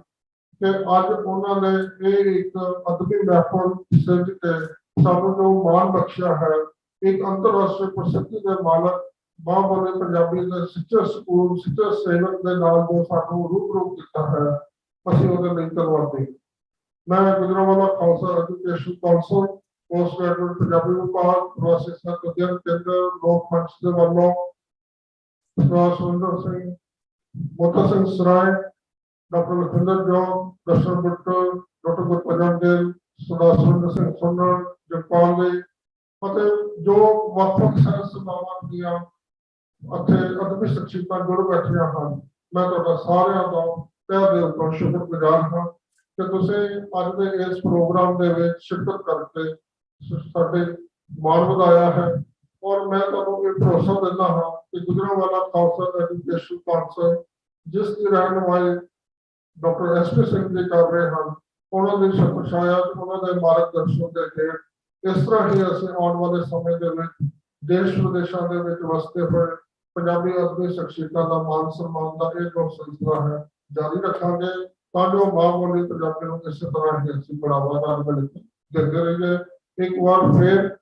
कि अज उन्होंने एक अदबी महफल सिरज के सानू जो मान बख्शिया है, एक अंतरराष्ट्रीय प्रसिद्धि के मालक मां बोले पंजाबी के सच्चे स्कूल सच्चे सेवक के नाल जो सानू रूबरू किया है, असीं उहदे लई धन्नवादी। मैं Gujranwala Khalsa education council post graduate Punjabi विभाग प्रवासी सहायता अध्ययन केंद्र लोक मंच के वालों सरदार सुरेंद्र सिंह, मोता सिंह सराय, डॉक्टर लखविंदर जॉन, दर्शन बट्टर, डॉक्टर गुरपजन गिल, सरदार सुरेंद्र सिंह सन्नर, जगपाल जी, जो वख-वख सैर सभावां दीआं ਅਤੇ ਅਦਬੀ ਸ਼ਖਸੀਅਤਾਂ ਜੁੜ ਬੈਠੀਆਂ ਹਨ। ਮੈਂ ਤੁਹਾਡਾ ਸਾਰਿਆਂ ਦਾ ਤਹਿ ਦਿਲ ਤੋਂ ਸ਼ੁਕਰਗੁਜ਼ਾਰ ਹਾਂ ਕਿ ਤੁਸੀਂ ਅੱਜ ਦੇ ਇਸ ਪ੍ਰੋਗਰਾਮ ਦੇ ਵਿੱਚ ਸ਼ਿਰਕਤ ਕਰਕੇ ਸਾਡੇ ਮਾਣ ਵਧਾਇਆ ਹੈ। ਔਰ ਮੈਂ ਤੁਹਾਨੂੰ ਇਹ ਭਰੋਸਾ ਦਿੰਦਾ ਹਾਂ ਕਿ ਗੁਜਰਾਂਵਾਲਾ ਖਾਲਸਾ ਐਜੂਕੇਸ਼ਨ ਕਾਉਂਸਲ ਜਿਸ ਦੀ ਰਹਿਨੁਮਾਈ ਡਾਕਟਰ ਐਸ.ਪੀ. ਸਿੰਘ ਜੀ ਕਰ ਰਹੇ ਹਨ, ਉਹਨਾਂ ਦੀ ਛਤਰਛਾਇਆ ਤੇ ਉਹਨਾਂ ਦੇ ਮਾਰਗਦਰਸ਼ਨ ਦੇ ਹੇਠ ਇਸ ਤਰ੍ਹਾਂ ਹੀ ਅਸੀਂ ਆਉਣ ਵਾਲੇ ਸਮੇਂ ਦੇ ਵਿੱਚ ਦੇਸ਼ ਵਿਦੇਸ਼ਾਂ ਦੇ ਵਿੱਚ ਵਸਦੇ ਹੋਏ ਪੰਜਾਬੀ ਅਦਬੀ ਸ਼ਖਸੀਅਤਾਂ ਦਾ ਮਾਨ ਸਨਮਾਨ ਦਾ ਇਹ ਜੋ ਸਿਲਸਿਲਾ ਹੈ ਜਾਰੀ ਰੱਖਾਂਗੇ, ਤਾਂ ਜੋ ਮਾਂ ਬੋਲੀ ਪੰਜਾਬੀ ਨੂੰ ਇਸੇ ਤਰ੍ਹਾਂ ਹੀ ਅਸੀਂ ਬੜਾਵਾ ਨਾਲ ਮਿਲ ਕੇ ਦਿੰਦੇ ਰਹੀਏ। ਇੱਕ ਵਾਰ ਫਿਰ